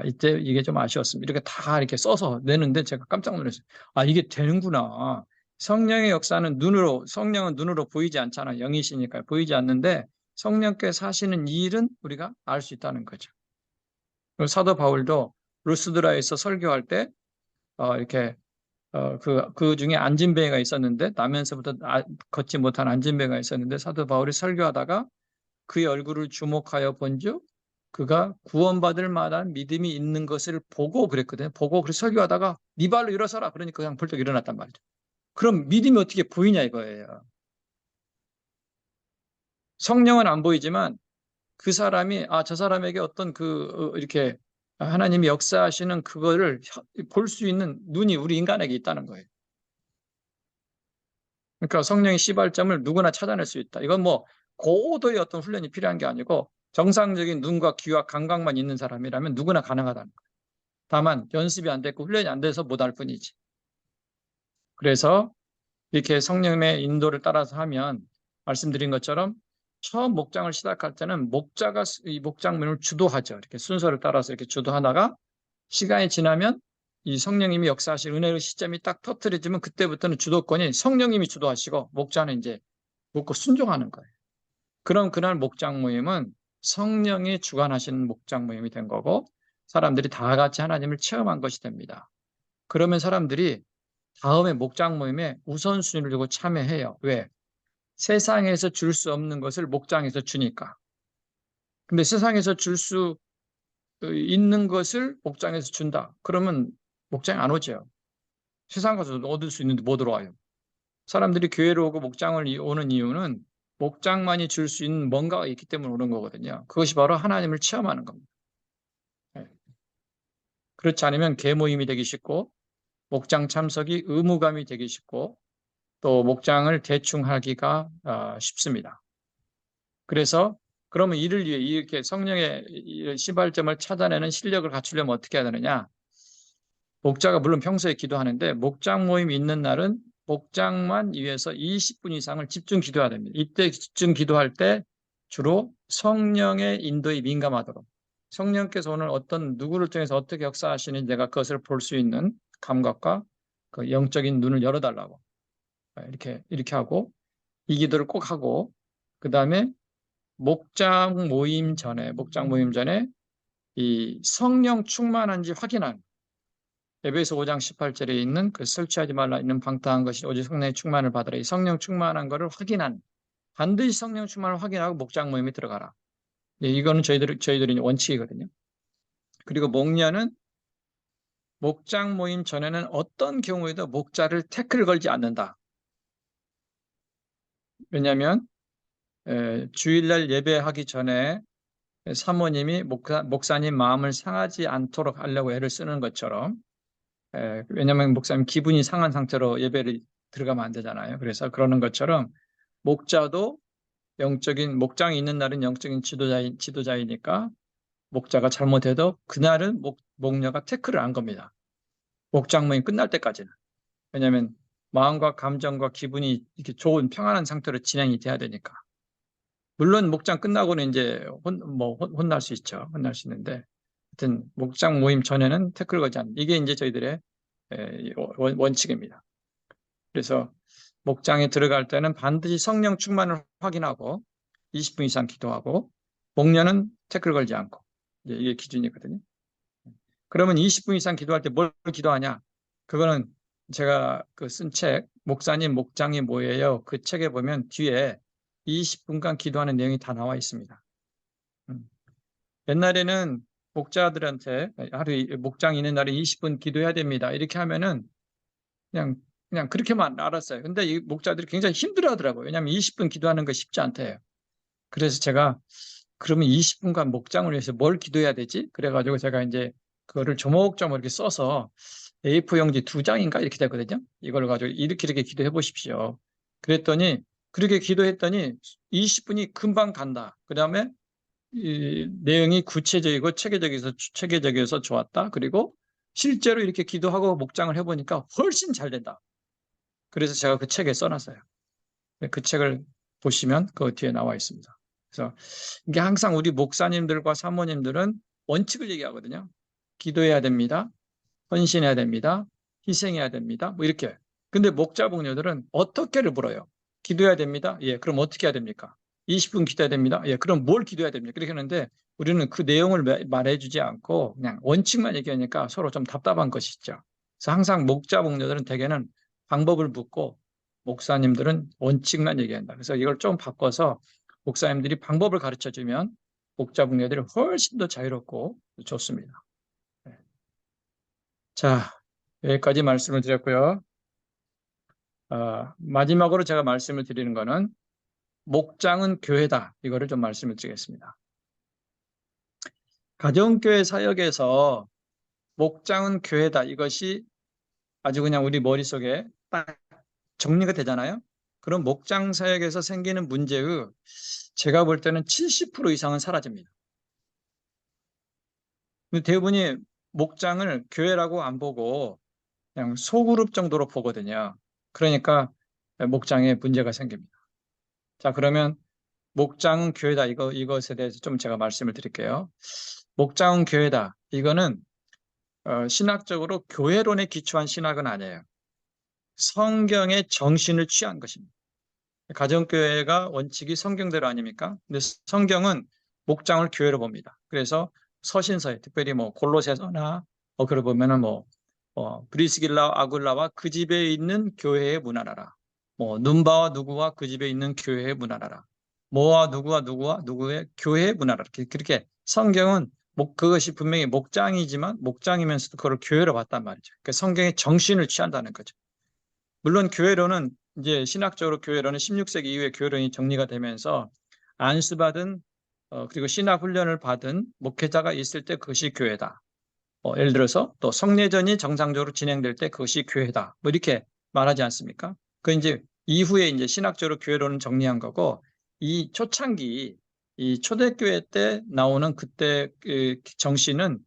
이때 이게 좀 아쉬웠습니다. 이렇게 다 이렇게 써서 내는데 제가 깜짝 놀랐어요. 이게 되는구나. 성령은 눈으로 보이지 않잖아. 영이시니까 보이지 않는데 성령께 사시는 일은 우리가 알 수 있다는 거죠. 사도 바울도 루스드라에서 설교할 때 이렇게 그 중에 안진뱅이가 있었는데 나면서부터 걷지 못한 안진뱅이가 있었는데 사도 바울이 설교하다가 그의 얼굴을 주목하여 본즉 그가 구원받을 만한 믿음이 있는 것을 보고 그랬거든요. 보고 그래서 설교하다가 네 발로 일어서라. 그러니까 그냥 벌떡 일어났단 말이죠. 그럼 믿음이 어떻게 보이냐 이거예요. 성령은 안 보이지만 그 사람이 저 사람에게 어떤 이렇게 하나님이 역사하시는 그거를 볼 수 있는 눈이 우리 인간에게 있다는 거예요. 그러니까 성령의 시발점을 누구나 찾아낼 수 있다. 이건 뭐 고도의 어떤 훈련이 필요한 게 아니고 정상적인 눈과 귀와 감각만 있는 사람이라면 누구나 가능하다는 거예요. 다만 연습이 안 됐고 훈련이 안 돼서 못할 뿐이지. 그래서 이렇게 성령의 인도를 따라서 하면 말씀드린 것처럼 처음 목장을 시작할 때는 목자가 이 목장문을 주도하죠. 이렇게 순서를 따라서 이렇게 주도하다가 시간이 지나면 이 성령님이 역사하실 은혜의 시점이 딱 터트려지면 그때부터는 주도권이 성령님이 주도하시고 목자는 이제 묻고 순종하는 거예요. 그럼 그날 목장 모임은 성령이 주관하시는 목장 모임이 된 거고 사람들이 다 같이 하나님을 체험한 것이 됩니다. 그러면 사람들이 다음에 목장 모임에 우선순위를 두고 참여해요. 왜? 세상에서 줄 수 없는 것을 목장에서 주니까. 근데 세상에서 줄 수 있는 것을 목장에서 준다. 그러면 목장에 안 오죠. 세상 가서 얻을 수 있는데 못 들어와요. 사람들이 교회로 오고 목장을 오는 이유는 목장만이 줄 수 있는 뭔가가 있기 때문에 오는 거거든요. 그것이 바로 하나님을 체험하는 겁니다. 네. 그렇지 않으면 계모임이 되기 쉽고 목장 참석이 의무감이 되기 쉽고 또 목장을 대충 하기가 쉽습니다. 그래서 그러면 이를 위해 이렇게 성령의 시발점을 찾아내는 실력을 갖추려면 어떻게 해야 되느냐? 목자가 물론 평소에 기도하는데 목장 모임이 있는 날은 목장만 위해서 20분 이상을 집중 기도해야 됩니다. 이때 집중 기도할 때 주로 성령의 인도에 민감하도록 성령께서 오늘 어떤 누구를 통해서 어떻게 역사하시는지 내가 그것을 볼 수 있는 감각과 그 영적인 눈을 열어달라고 이렇게 하고 이 기도를 꼭 하고 그 다음에 목장 모임 전에 이 성령 충만한지 확인한 에베소 5장 18절에 있는 그 설치하지 말라 있는 방탕한 것이 오직 성령의 충만을 받으라. 이 성령 충만한 것을 확인한 반드시 성령 충만을 확인하고 목장 모임에 들어가라. 네, 이거는 저희들이 원칙이거든요. 그리고 목녀는 목장 모임 전에는 어떤 경우에도 목자를 태클 걸지 않는다. 왜냐하면 주일날 예배하기 전에 사모님이 목사님 마음을 상하지 않도록 하려고 애를 쓰는 것처럼 왜냐하면 목사님 기분이 상한 상태로 예배를 들어가면 안 되잖아요. 그래서 그러는 것처럼 목자도 목장이 있는 날은 영적인 지도자이니까 목자가 잘못해도 그날은 목녀가 태클을 안 겁니다. 목장 모임 끝날 때까지는. 왜냐하면 마음과 감정과 기분이 이렇게 좋은 평안한 상태로 진행이 돼야 되니까. 물론 목장 끝나고는 이제 혼날 수 있죠. 혼날 수 있는데 하여튼 목장 모임 전에는 태클 거지 않는 이게 이제 저희들의 원칙입니다. 그래서 목장에 들어갈 때는 반드시 성령 충만을 확인하고 20분 이상 기도하고 목녀는 태클 걸지 않고 이게 기준이거든요. 그러면 20분 이상 기도할 때 뭘 기도하냐? 그거는 제가 그 쓴 책 목사님 목장이 뭐예요? 그 책에 보면 뒤에 20분간 기도하는 내용이 다 나와 있습니다. 옛날에는 목자들한테 하루 목장 있는 날에 20분 기도해야 됩니다. 이렇게 하면은 그냥 그렇게만 알았어요. 근데 이 목자들이 굉장히 힘들어 하더라고요. 왜냐하면 20분 기도하는 거 쉽지 않대요. 그래서 제가 그러면 20분간 목장을 위해서 뭘 기도해야 되지? 그래가지고 제가 이제 그거를 조목조목 이렇게 써서 A4 용지 2장인가 이렇게 되거든요. 이걸 가지고 이렇게 기도해 보십시오. 그랬더니 그렇게 기도했더니 20분이 금방 간다. 그 다음에 이 내용이 구체적이고 체계적이어서 좋았다. 그리고 실제로 이렇게 기도하고 목장을 해보니까 훨씬 잘 된다. 그래서 제가 그 책에 써놨어요. 그 책을 보시면 그 뒤에 나와 있습니다. 그래서 이게 항상 우리 목사님들과 사모님들은 원칙을 얘기하거든요. 기도해야 됩니다. 헌신해야 됩니다. 희생해야 됩니다. 뭐 이렇게. 근데 목자 목녀들은 어떻게를 물어요. 기도해야 됩니다. 예, 그럼 어떻게 해야 됩니까? 20분 기도해야 됩니다. 예, 그럼 뭘 기도해야 됩니까? 그렇게 하는데 우리는 그 내용을 말해주지 않고 그냥 원칙만 얘기하니까 서로 좀 답답한 것이 있죠. 그래서 항상 목자 목녀들은 대개는 방법을 묻고 목사님들은 원칙만 얘기한다. 그래서 이걸 좀 바꿔서 목사님들이 방법을 가르쳐 주면 목자 목녀들이 훨씬 더 자유롭고 좋습니다. 자, 여기까지 말씀을 드렸고요. 마지막으로 제가 말씀을 드리는 거는 목장은 교회다. 이거를 좀 말씀을 드리겠습니다. 가정교회 사역에서 목장은 교회다. 이것이 아주 그냥 우리 머릿속에 딱 정리가 되잖아요. 그럼 목장 사역에서 생기는 문제의 제가 볼 때는 70% 이상은 사라집니다. 대부분이 목장을 교회라고 안 보고 그냥 소그룹 정도로 보거든요. 그러니까 목장에 문제가 생깁니다. 자, 그러면 목장은 교회다. 이것에 대해서 좀 제가 말씀을 드릴게요. 목장은 교회다. 이거는 신학적으로 교회론에 기초한 신학은 아니에요. 성경의 정신을 취한 것입니다. 가정교회가 원칙이 성경대로 아닙니까? 근데 성경은 목장을 교회로 봅니다. 그래서 서신서에 특별히 뭐 골로새서나 그걸 보면은 브리스길라 아굴라와 그 집에 있는 교회의 문안하라. 눈바와 누구와 그 집에 있는 교회의 문안하라. 뭐와 누구와 누구의 교회의 문안하라. 그렇게 성경은 그것이 분명히 목장이지만 목장이면서도 그걸 교회로 봤단 말이죠. 그러니까 성경의 정신을 취한다는 거죠. 물론 교회로는 이제 신학적으로 교회론은 16세기 이후에 교회론이 정리가 되면서 안수받은 그리고 신학 훈련을 받은 목회자가 있을 때 그것이 교회다. 예를 들어서 또 성례전이 정상적으로 진행될 때 그것이 교회다. 뭐 이렇게 말하지 않습니까? 그 이제 이후에 이제 신학적으로 교회론은 정리한 거고 이 초창기 이 초대교회 때 나오는 그때 그 정신은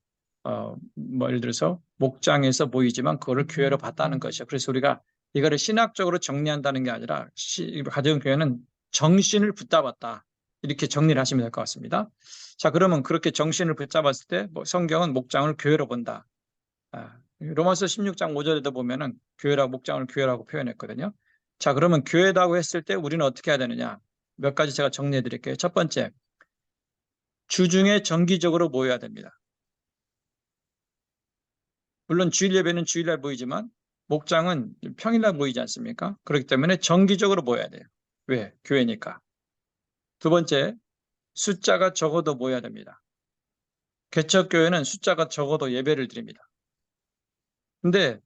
뭐 예를 들어서 목장에서 모이지만 그거를 교회로 봤다는 것이죠. 그래서 우리가 이거를 신학적으로 정리한다는 게 아니라 가정교회는 정신을 붙잡았다. 이렇게 정리를 하시면 될 것 같습니다. 자, 그러면 그렇게 정신을 붙잡았을 때 성경은 목장을 교회로 본다. 로마서 16장 5절에도 보면은 교회라고 목장을 교회라고 표현했거든요. 자, 그러면 교회라고 했을 때 우리는 어떻게 해야 되느냐? 몇 가지 제가 정리해 드릴게요. 첫 번째, 주중에 정기적으로 모여야 됩니다. 물론 주일 예배는 주일날 모이지만 목장은 평일날 모이지 않습니까? 그렇기 때문에 정기적으로 모여야 돼요. 왜? 교회니까. 두 번째, 숫자가 적어도 모여야 됩니다. 개척교회는 숫자가 적어도 예배를 드립니다. 근데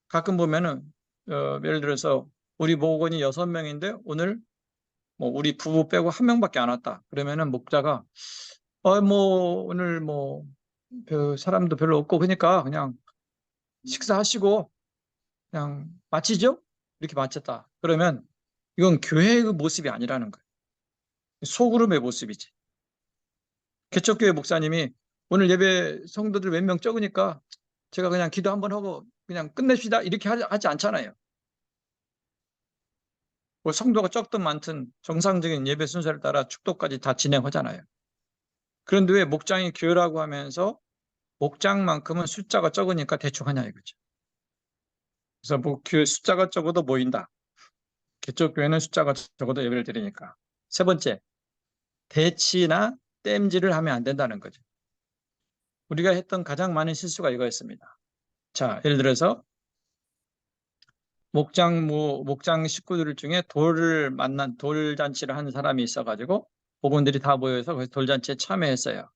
가끔 보면은 예를 들어서 우리 목원이 6명인데 오늘 뭐 우리 부부 빼고 1명밖에 안 왔다. 그러면은 목자가 뭐 오늘 뭐 그 사람도 별로 없고 그러니까 그냥 식사하시고 그냥 마치죠? 이렇게 마쳤다. 그러면 이건 교회의 모습이 아니라는 거예요. 소그룹의 모습이지. 개척교회 목사님이 오늘 예배 성도들 몇 명 적으니까 제가 그냥 기도 한번 하고 그냥 끝냅시다. 이렇게 하지 않잖아요. 뭐 성도가 적든 많든 정상적인 예배 순서를 따라 축도까지 다 진행하잖아요. 그런데 왜 목장이 교회라고 하면서 목장만큼은 숫자가 적으니까 대충 하냐 이거죠. 그래서 뭐 교회 숫자가 적어도 모인다. 개척교회는 숫자가 적어도 예배를 드리니까. 세 번째, 대치나 땜질을 하면 안 된다는 거죠. 우리가 했던 가장 많은 실수가 이거였습니다. 자, 예를 들어서 목장 식구들 중에 돌잔치를 하는 사람이 있어가지고 복원들이 다 모여서 거기서 돌잔치에 참여했어요.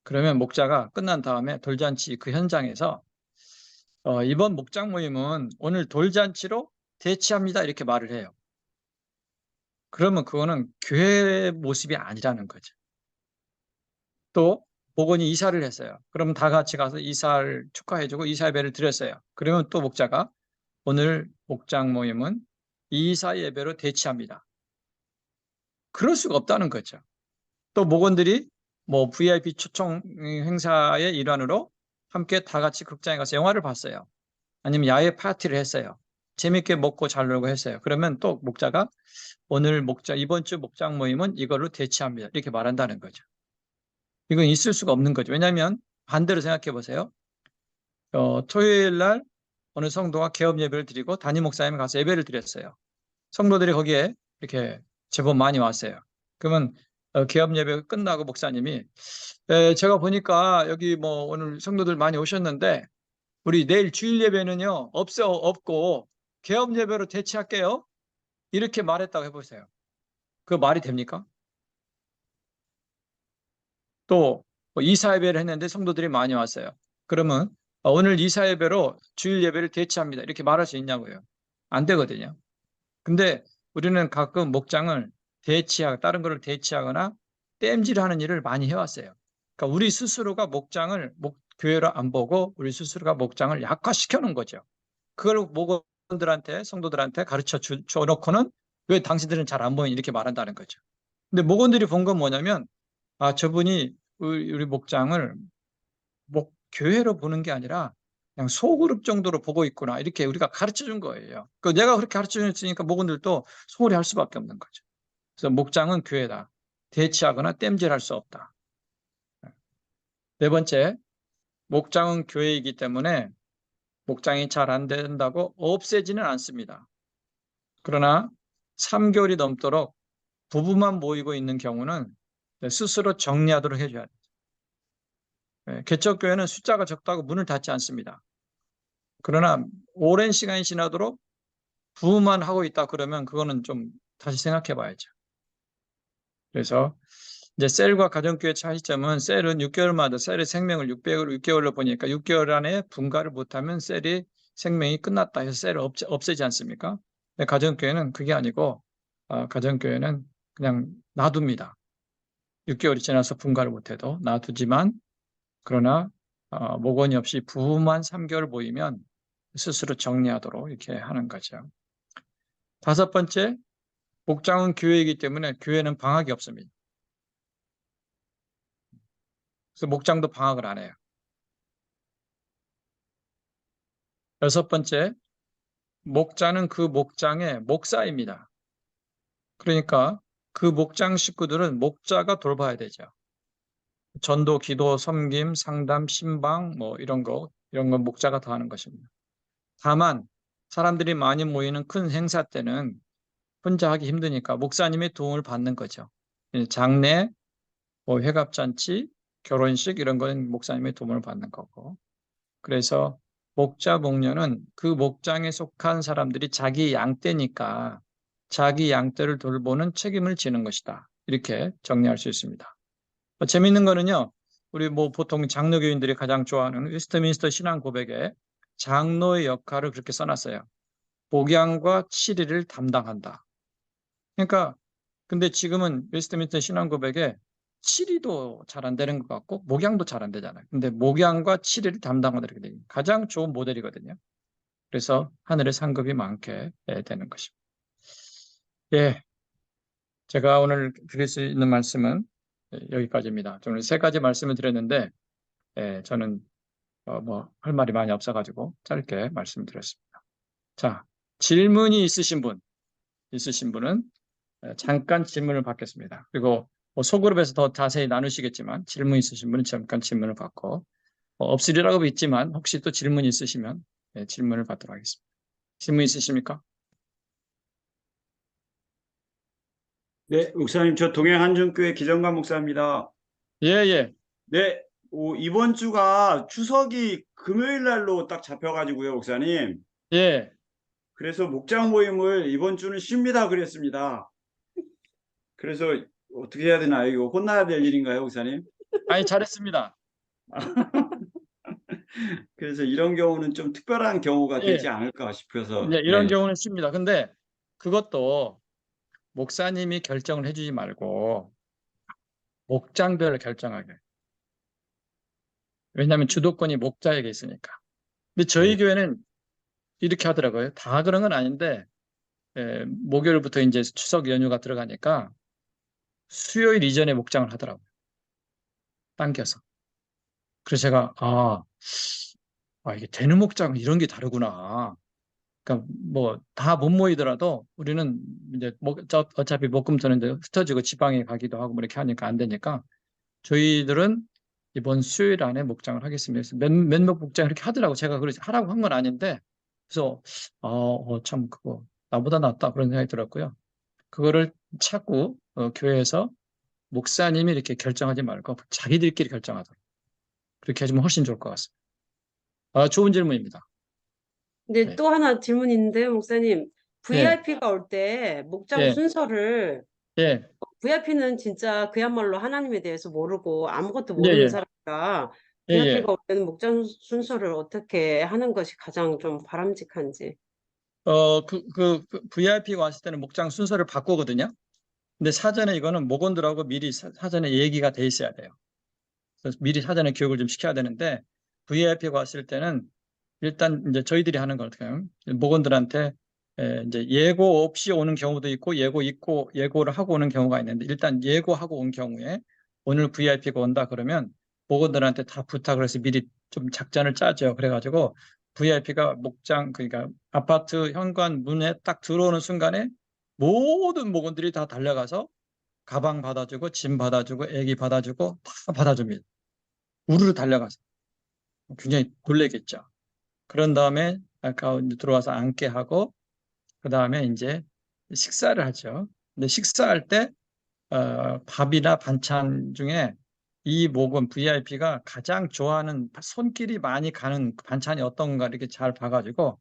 그러면 목자가 끝난 다음에 돌잔치 그 현장에서 이번 목장 모임은 오늘 돌잔치로 대치합니다. 이렇게 말을 해요. 그러면 그거는 교회 모습이 아니라는 거죠. 또 복원이 이사를 했어요. 그러면 다 같이 가서 이사를 축하해주고 이사 예배를 드렸어요. 그러면 또 목자가 오늘 목장 모임은 이사 예배로 대치합니다. 그럴 수가 없다는 거죠. 또 목원들이 뭐 VIP 초청 행사의 일환으로 함께 다 같이 극장에 가서 영화를 봤어요. 아니면 야외 파티를 했어요. 재밌게 먹고 잘 놀고 했어요. 그러면 또 목자가 이번 주 목장 모임은 이걸로 대치합니다. 이렇게 말한다는 거죠. 이건 있을 수가 없는 거죠. 왜냐하면 반대로 생각해 보세요. 토요일 날 어느 성도가 개업 예배를 드리고 담임 목사님이 가서 예배를 드렸어요. 성도들이 거기에 이렇게 제법 많이 왔어요. 그러면 개업 예배가 끝나고 목사님이 제가 보니까 여기 뭐 오늘 성도들 많이 오셨는데 우리 내일 주일 예배는요 없고 개업 예배로 대체할게요. 이렇게 말했다고 해보세요. 그 말이 됩니까? 또 이사 예배를 했는데 성도들이 많이 왔어요. 그러면 오늘 이사 예배로 주일 예배를 대체합니다. 이렇게 말할 수 있냐고요. 안 되거든요. 근데 우리는 가끔 목장을 다른 거를 대치하거나 땜질하는 일을 많이 해왔어요. 그러니까 우리 스스로가 교회로 안 보고 우리 스스로가 목장을 약화시켜 놓은 거죠. 그걸 목원들한테 성도들한테 가르쳐 줘놓고는 왜 당신들은 잘 안 보이니 이렇게 말한다는 거죠. 근데 목원들이 본 건 뭐냐면 저분이 우리 목장을 교회로 보는 게 아니라 그냥 소그룹 정도로 보고 있구나. 이렇게 우리가 가르쳐 준 거예요. 내가 그렇게 가르쳐 줬으니까 목원들도 소홀히 할 수밖에 없는 거죠. 그래서 목장은 교회다. 대치하거나 땜질할 수 없다. 네 번째, 목장은 교회이기 때문에 목장이 잘 안 된다고 없애지는 않습니다. 그러나 3개월이 넘도록 부부만 모이고 있는 경우는 스스로 정리하도록 해줘야 돼요. 개척교회는 숫자가 적다고 문을 닫지 않습니다. 그러나 오랜 시간이 지나도록 부부만 하고 있다 그러면 그거는 좀 다시 생각해 봐야죠. 그래서 이제 셀과 가정교회 차이점은 셀은 6개월마다 셀의 생명을 6개월로 보니까 6개월 안에 분가를 못하면 셀이 생명이 끝났다 해서 셀을 없애지 않습니까? 근데 가정교회는 그게 아니고 가정교회는 그냥 놔둡니다. 6개월이 지나서 분가를 못해도 놔두지만 그러나 목원이 없이 부만 3개월 보이면 스스로 정리하도록 이렇게 하는 거죠. 다섯 번째, 목장은 교회이기 때문에 교회는 방학이 없습니다. 그래서 목장도 방학을 안 해요. 여섯 번째, 목자는 그 목장의 목사입니다. 그러니까 그 목장 식구들은 목자가 돌봐야 되죠. 전도, 기도, 섬김, 상담, 신방 뭐 이런 건 목자가 다 하는 것입니다. 다만 사람들이 많이 모이는 큰 행사 때는 혼자 하기 힘드니까 목사님의 도움을 받는 거죠. 장례, 뭐 회갑잔치, 결혼식 이런 거는 목사님의 도움을 받는 거고. 그래서 목자, 목녀는 그 목장에 속한 사람들이 자기 양떼니까 자기 양떼를 돌보는 책임을 지는 것이다. 이렇게 정리할 수 있습니다. 재미있는 거는요. 우리 뭐 보통 장로교인들이 가장 좋아하는 웨스트민스터 신앙 고백에 장로의 역할을 그렇게 써놨어요. 목양과 치리를 담당한다. 그러니까 근데 지금은 웨스트민스터 신앙 고백에 치리도 잘 안 되는 것 같고 목양도 잘 안 되잖아요. 근데 목양과 치리를 담당하다 이렇게 돼요. 가장 좋은 모델이거든요. 그래서 하늘의 상급이 많게 되는 것입니다. 예, 제가 오늘 드릴 수 있는 말씀은 여기까지입니다. 오늘 세 가지 말씀을 드렸는데 저는 뭐 할 말이 많이 없어가지고 짧게 말씀드렸습니다. 자, 질문이 있으신 분은 잠깐 질문을 받겠습니다. 그리고 뭐 소그룹에서 더 자세히 나누시겠지만 질문 있으신 분은 잠깐 질문을 받고 없으리라고 믿지만 혹시 또 질문 있으시면 질문을 받도록 하겠습니다. 질문 있으십니까? 네, 목사님, 저 동행 한준교회 기정관 목사입니다. 예, 예, 네, 이번 주가 추석이 금요일 날로 딱 잡혀가지고요, 목사님. 예. 그래서 목장 모임을 이번 주는 쉽니다 그랬습니다. 그래서 어떻게 해야 되나요? 이거 혼나야 될 일인가요, 목사님? 아니, 잘했습니다. 그래서 이런 경우는 좀 특별한 경우가 되지 예, 않을까 싶어서, 이제 이런 네. 경우는 쉽니다. 근데 그것도 목사님이 결정을 해주지 말고 목장별로 결정하게. 왜냐하면 주도권이 목자에게 있으니까. 근데 저희 네. 교회는 이렇게 하더라고요. 다 그런 건 아닌데 목요일부터 이제 추석 연휴가 들어가니까 수요일 이전에 목장을 하더라고요. 당겨서. 그래서 제가 이게 되는 목장은 이런 게 다르구나. 그러니까 뭐 다 못 모이더라도 우리는 이제 어차피 목금토는 이제 흩어지고 지방에 가기도 하고 뭐 이렇게 하니까 안 되니까 저희들은 이번 수요일 안에 목장을 하겠습니다. 그래서 몇몇 목장 이렇게 하더라고. 제가 그러지 하라고 한 건 아닌데 그래서 참 그거 나보다 낫다 그런 생각이 들었고요. 그거를 자꾸 교회에서 목사님이 이렇게 결정하지 말고 자기들끼리 결정하도록 그렇게 해주면 훨씬 좋을 것 같습니다. 좋은 질문입니다. 근데 네. 또 하나 질문이 있는데요, 목사님. 예, VIP가 올 때 목장 예, 순서를, 예, VIP는 진짜 그야말로 하나님에 대해서 모르고 아무것도 예, 모르는 예, 사람이라 예, 예. VIP가 올 때는 목장 순서를 어떻게 하는 것이 가장 좀 바람직한지. VIP가 왔을 때는 목장 순서를 바꾸거든요. 근데 사전에 이거는 목원들하고 미리 사전에 얘기가 돼 있어야 돼요. 그래서 미리 사전에 교육을 좀 시켜야 되는데 VIP가 왔을 때는 일단 이제 저희들이 하는 건 어떻게 하면 목원들한테 이제 예고 없이 오는 경우도 있고 예고를 하고 오는 경우가 있는데 일단 예고하고 온 경우에 오늘 VIP가 온다 그러면 목원들한테 다 부탁을 해서 미리 좀 작전을 짜죠. 그래가지고 VIP가 목장 그러니까 아파트 현관 문에 딱 들어오는 순간에 모든 목원들이 다 달려가서 가방 받아주고 짐 받아주고 애기 받아주고 다 받아줍니다. 우르르 달려가서 굉장히 놀래겠죠. 그런 다음에 아까 이제 들어와서 앉게 하고 그 다음에 이제 식사를 하죠. 근데 식사할 때 밥이나 반찬 중에 이 목은 VIP가 가장 좋아하는 손길이 많이 가는 반찬이 어떤가 이렇게 잘 봐가지고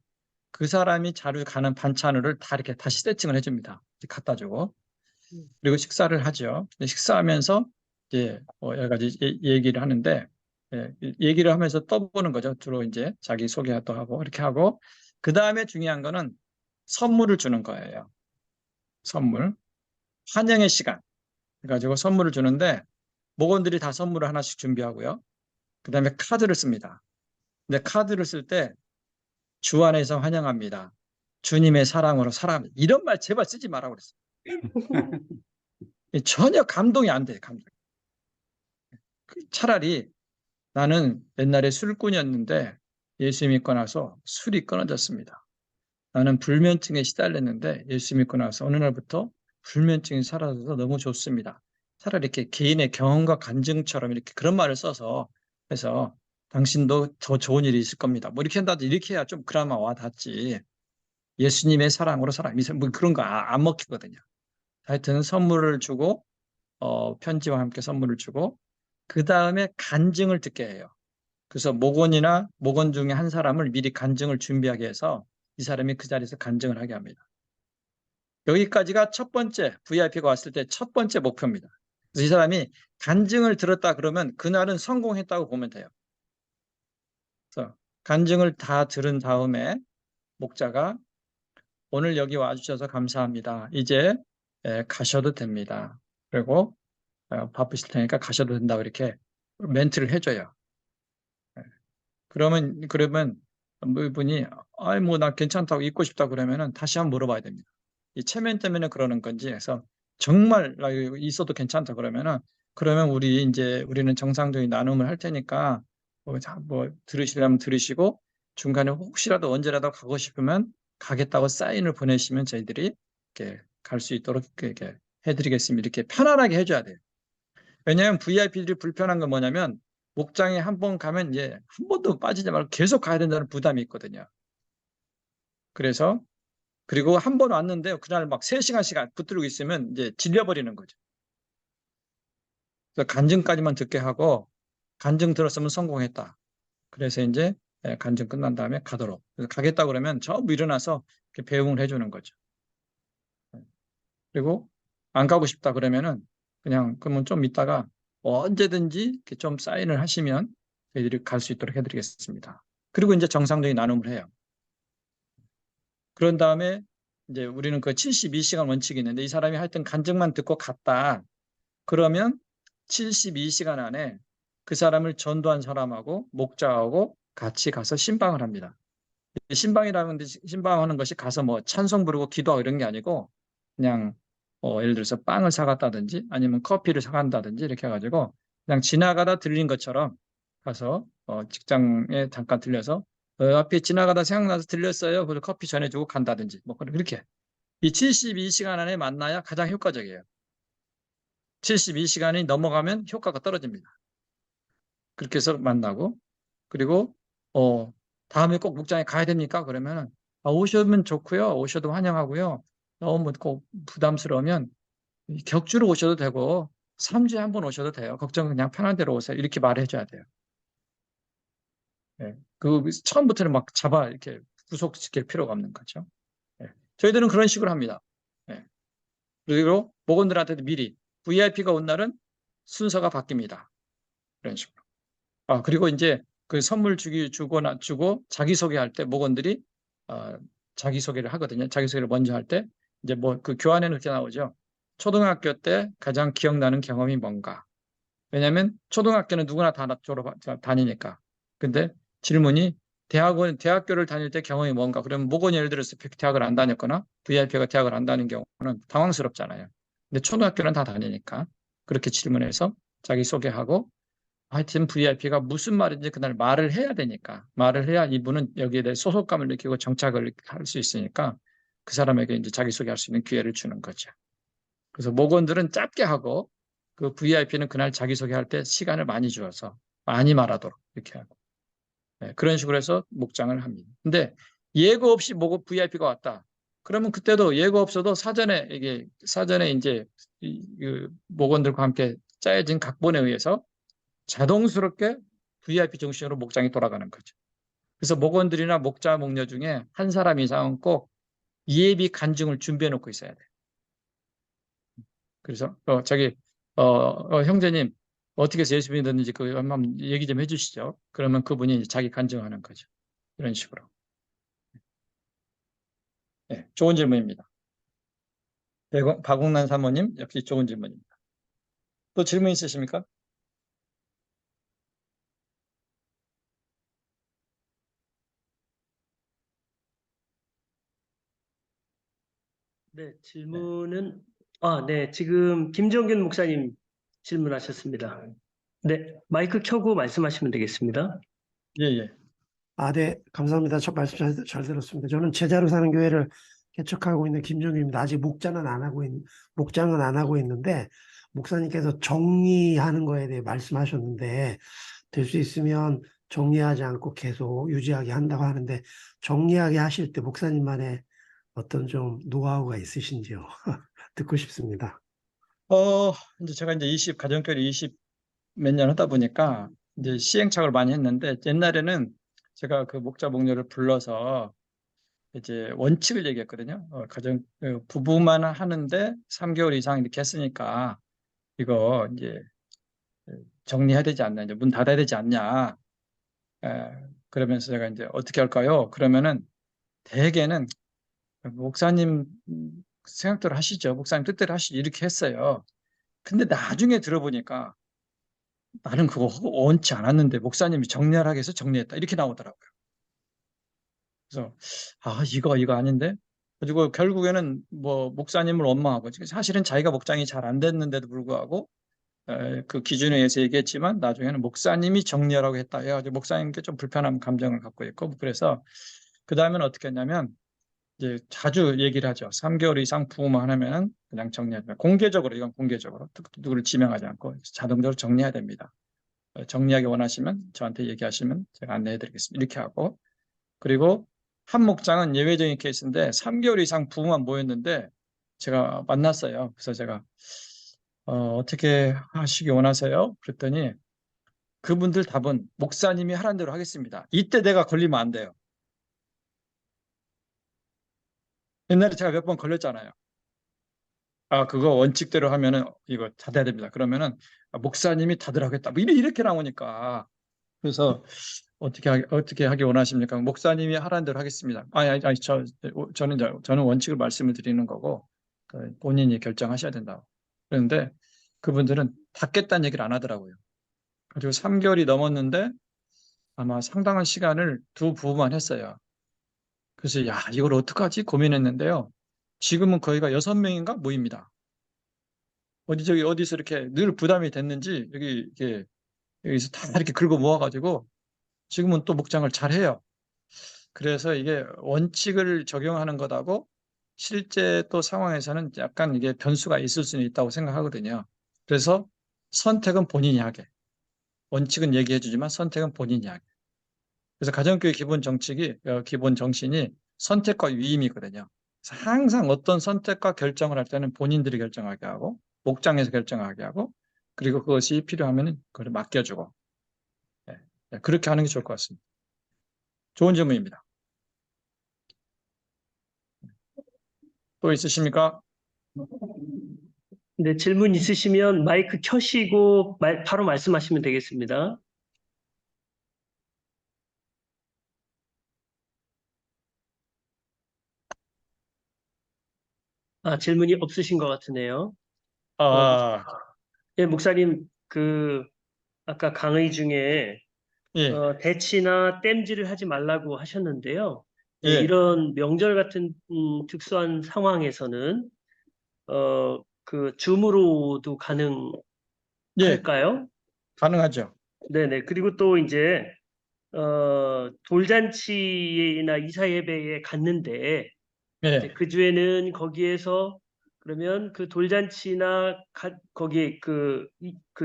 그 사람이 자주 가는 반찬을 다 이렇게 다시 세팅을 해줍니다. 갖다 주고 그리고 식사를 하죠. 식사하면서 이제 여러 가지 얘기를 하는데 얘기를 하면서 떠보는 거죠. 주로 이제 자기 소개도 하고 이렇게 하고 그 다음에 중요한 거는 선물을 주는 거예요. 선물. 환영의 시간. 그래가지고 선물을 주는데 목원들이 다 선물을 하나씩 준비하고요. 그 다음에 카드를 씁니다. 근데 카드를 쓸 때 주 안에서 환영합니다. 주님의 사랑으로 사랑합니다. 이런 말 제발 쓰지 말라고 그랬어요. 전혀 감동이 안 돼요. 감동. 차라리 나는 옛날에 술꾼이었는데 예수 믿고 나서 술이 끊어졌습니다. 나는 불면증에 시달렸는데 예수 믿고 나서 어느 날부터 불면증이 사라져서 너무 좋습니다. 차라리 이렇게 개인의 경험과 간증처럼 이렇게 그런 말을 써서 해서 당신도 더 좋은 일이 있을 겁니다. 뭐 이렇게 한다든지 이렇게 해야 좀 그나마 와닿지. 예수님의 사랑으로 뭐 그런 거 안 먹히거든요. 하여튼 선물을 주고 편지와 함께 선물을 주고 그 다음에 간증을 듣게 해요. 그래서 목원이나 목원 중에 한 사람을 미리 간증을 준비하게 해서 이 사람이 그 자리에서 간증을 하게 합니다. 여기까지가 첫 번째 VIP가 왔을 때 첫 번째 목표입니다. 그래서 이 사람이 간증을 들었다 그러면 그날은 성공했다고 보면 돼요. 그래서 간증을 다 들은 다음에 목자가 오늘 여기 와주셔서 감사합니다. 이제 가셔도 됩니다. 그리고 바쁘실 테니까 가셔도 된다고 이렇게 멘트를 해줘요. 그러면 분이 아이 뭐 나 괜찮다고 있고 싶다 그러면은 다시 한번 물어봐야 됩니다. 이 체면 때문에 그러는 건지 해서 정말 나 여기 있어도 괜찮다 그러면 우리는 정상적인 나눔을 할 테니까 뭐 들으시려면 들으시고 중간에 혹시라도 언제라도 가고 싶으면 가겠다고 사인을 보내시면 저희들이 이렇게 갈 수 있도록 이렇게 해드리겠습니다. 이렇게 편안하게 해줘야 돼요. 왜냐하면 VIP들이 불편한 건 뭐냐면 목장에 한 번 가면 이제 한 번도 빠지지 말고 계속 가야 된다는 부담이 있거든요. 그래서 그리고 한 번 왔는데 그날 막 3시간씩 붙들고 있으면 이제 질려버리는 거죠. 그래서 간증까지만 듣게 하고 간증 들었으면 성공했다. 그래서 이제 간증 끝난 다음에 가도록. 그래서 가겠다 그러면 전부 일어나서 이렇게 배웅을 해주는 거죠. 그리고 안 가고 싶다 그러면은 그러면 좀 이따가 언제든지 이렇게 좀 사인을 하시면 저희들이 갈 수 있도록 해드리겠습니다. 그리고 이제 정상적인 나눔을 해요. 그런 다음에 이제 우리는 그 72시간 원칙이 있는데 이 사람이 하여튼 간증만 듣고 갔다. 그러면 72시간 안에 그 사람을 전도한 사람하고 목자하고 같이 가서 신방을 합니다. 신방하는 것이 가서 뭐 찬송 부르고 기도하고 이런 게 아니고 그냥 예를 들어서 빵을 사갔다든지 아니면 커피를 사간다든지 이렇게 해가지고 그냥 지나가다 들린 것처럼 가서 직장에 잠깐 들려서 앞에 지나가다 생각나서 들렸어요. 그래서 커피 전해주고 간다든지 뭐 그렇게 이 72시간 안에 만나야 가장 효과적이에요. 72시간이 넘어가면 효과가 떨어집니다. 그렇게 해서 만나고 그리고 다음에 꼭 목장에 가야 됩니까? 그러면 오시면 좋고요. 오셔도 환영하고요. 너무 꼭 부담스러우면 격주로 오셔도 되고 3주에 한 번 오셔도 돼요. 걱정 그냥 편한 대로 오세요. 이렇게 말해줘야 돼요. 네. 처음부터는 막 이렇게 구속시킬 필요가 없는 거죠. 네. 저희들은 그런 식으로 합니다. 네. 그리고 목원들한테도 미리 VIP가 온 날은 순서가 바뀝니다. 이런 식으로. 그리고 이제 그 선물 주고 자기소개할 때 목원들이 자기소개를 하거든요. 자기소개를 먼저 할 때 이제 뭐 그 교환에는 이렇게 나오죠. 초등학교 때 가장 기억나는 경험이 뭔가. 왜냐하면 초등학교는 누구나 다 다니니까. 근데 질문이 대학교를 다닐 때 경험이 뭔가. 그러면 목원이 예를 들어서 대학을 안 다녔거나 VIP가 대학을 안 다닌 경우는 당황스럽잖아요. 근데 초등학교는 다 다니니까 그렇게 질문해서 자기소개하고 하여튼 VIP가 무슨 말인지 그날 말을 해야 되니까 말을 해야 이분은 여기에 대해 소속감을 느끼고 정착을 할 수 있으니까 그 사람에게 이제 자기소개할 수 있는 기회를 주는 거죠. 그래서 목원들은 짧게 하고 그 VIP는 그날 자기소개할 때 시간을 많이 주어서 많이 말하도록 이렇게 하고 그런 식으로 해서 목장을 합니다. 근데 예고 없이 VIP가 왔다. 그러면 그때도 예고 없어도 사전에 이제 목원들과 함께 짜여진 각본에 의해서 자동스럽게 VIP 정신으로 목장이 돌아가는 거죠. 그래서 목원들이나 목자, 목녀 중에 한 사람 이상은 꼭 예비 간증을 준비해 놓고 있어야 돼요. 그래서 형제님 어떻게 해서 예수 믿었는지 한번 얘기 좀 해주시죠. 그러면 그분이 자기 간증하는 거죠. 이런 식으로. 네, 좋은 질문입니다. 박웅란 사모님, 역시 좋은 질문입니다. 또 질문 있으십니까? 네, 네, 지금 김정균 목사님 질문하셨습니다. 네, 마이크 켜고 말씀하시면 되겠습니다. 예, 예. 네, 감사합니다. 첫 말씀 잘 들었습니다. 저는 제자로 사는 교회를 개척하고 있는 김정규입니다. 아직 목장은 안 하고 있는데, 목사님께서 정리하는 거에 대해 말씀하셨는데, 될 수 있으면 정리하지 않고 계속 유지하게 한다고 하는데, 정리하게 하실 때 목사님만의 어떤 좀 노하우가 있으신지요? 듣고 싶습니다. 이제 제가 이제 가정교회 20 몇 년 하다 보니까 이제 시행착오를 많이 했는데 옛날에는 제가 그 목자 목녀를 불러서 이제 원칙을 얘기했거든요. 부부만 하는데 3개월 이상 이렇게 했으니까 이거 이제 정리해야 되지 않냐, 이제 문 닫아야 되지 않냐. 그러면서 제가 이제 어떻게 할까요? 그러면은 대개는 목사님 생각대로 하시죠. 목사님 뜻대로 하시죠. 이렇게 했어요. 근데 나중에 들어보니까 나는 그거 원치 않았는데 목사님이 정리하라고 해서 정리했다. 이렇게 나오더라고요. 그래서 이거 아닌데? 그리고 결국에는 뭐 목사님을 원망하고 사실은 자기가 목장이 잘 안 됐는데도 불구하고 그 기준에 의해서 얘기했지만 나중에는 목사님이 정리하라고 했다 해가지고 목사님께 좀 불편한 감정을 갖고 있고 그래서 그 다음에는 어떻게 했냐면 이제 자주 얘기를 하죠. 3개월 이상 부부만 하면은 그냥 정리하자. 공개적으로 이건 공개적으로 누구를 지명하지 않고 자동적으로 정리해야 됩니다. 정리하기 원하시면 저한테 얘기하시면 제가 안내해드리겠습니다. 이렇게 하고 그리고 한 목장은 예외적인 케이스인데 3개월 이상 부부만 모였는데 제가 만났어요. 그래서 제가 어떻게 하시기 원하세요? 그랬더니 그분들 답은 목사님이 하라는 대로 하겠습니다. 이때 내가 걸리면 안 돼요. 옛날에 제가 몇 번 걸렸잖아요. 그거 원칙대로 하면은 이거 닫아야 됩니다. 그러면은 목사님이 닫으라겠다. 뭐 이렇게 나오니까 그래서 어떻게 하기 원하십니까? 목사님이 하라는 대로 하겠습니다. 저는 원칙을 말씀을 드리는 거고 본인이 결정하셔야 된다고. 그런데 그분들은 닫겠다는 얘기를 안 하더라고요. 그리고 3개월이 넘었는데 아마 상당한 시간을 두 부부만 했어요. 그래서 이걸 어떡하지 고민했는데요. 지금은 거의가 6명인가 모입니다. 어디서 이렇게 늘 부담이 됐는지 여기서 다 이렇게 긁어 모아가지고 지금은 또 목장을 잘 해요. 그래서 이게 원칙을 적용하는 것하고 실제 또 상황에서는 약간 이게 변수가 있을 수는 있다고 생각하거든요. 그래서 선택은 본인이 하게. 원칙은 얘기해 주지만 선택은 본인이 하게. 그래서 가정교회 기본 정신이 선택과 위임이거든요. 그래서 항상 어떤 선택과 결정을 할 때는 본인들이 결정하게 하고 목장에서 결정하게 하고 그리고 그것이 필요하면 그걸 맡겨주고 그렇게 하는 게 좋을 것 같습니다. 좋은 질문입니다. 또 있으십니까? 네, 질문 있으시면 마이크 켜시고 바로 말씀하시면 되겠습니다. 질문이 없으신 것 같으네요. 아, 예, 목사님, 아까 강의 중에 예, 대치나 땜질을 하지 말라고 하셨는데요. 예, 예, 이런 명절 같은 특수한 상황에서는 줌으로도 예, 가능할까요? 가능하죠. 네네. 그리고 또 이제 돌잔치나 이사 예배에 갔는데 이제 예, 그 주에는 거기에서 그러면 그 돌잔치나 거기 그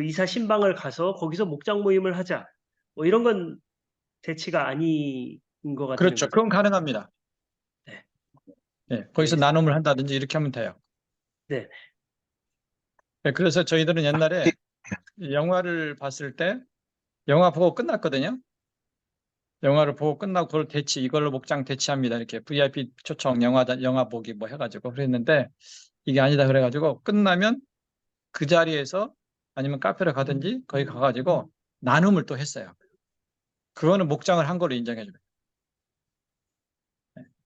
이사 신방을 가서 거기서 목장 모임을 하자. 뭐 이런 건 대치가 아닌 거가 되는 그렇죠. 거죠. 그건 가능합니다. 네. 예, 거기서 나눔을 한다든지 이렇게 하면 돼요. 네. 예, 그래서 저희들은 옛날에 영화를 봤을 때 영화 보고 끝났거든요. 영화를 보고 끝나고 그걸 이걸로 목장 대치합니다. 이렇게 VIP 초청 영화 보기 뭐 해가지고 그랬는데 이게 아니다 그래가지고 끝나면 그 자리에서 아니면 카페를 가든지 거기 가가지고 나눔을 또 했어요. 그거는 목장을 한 걸로 인정해줘요.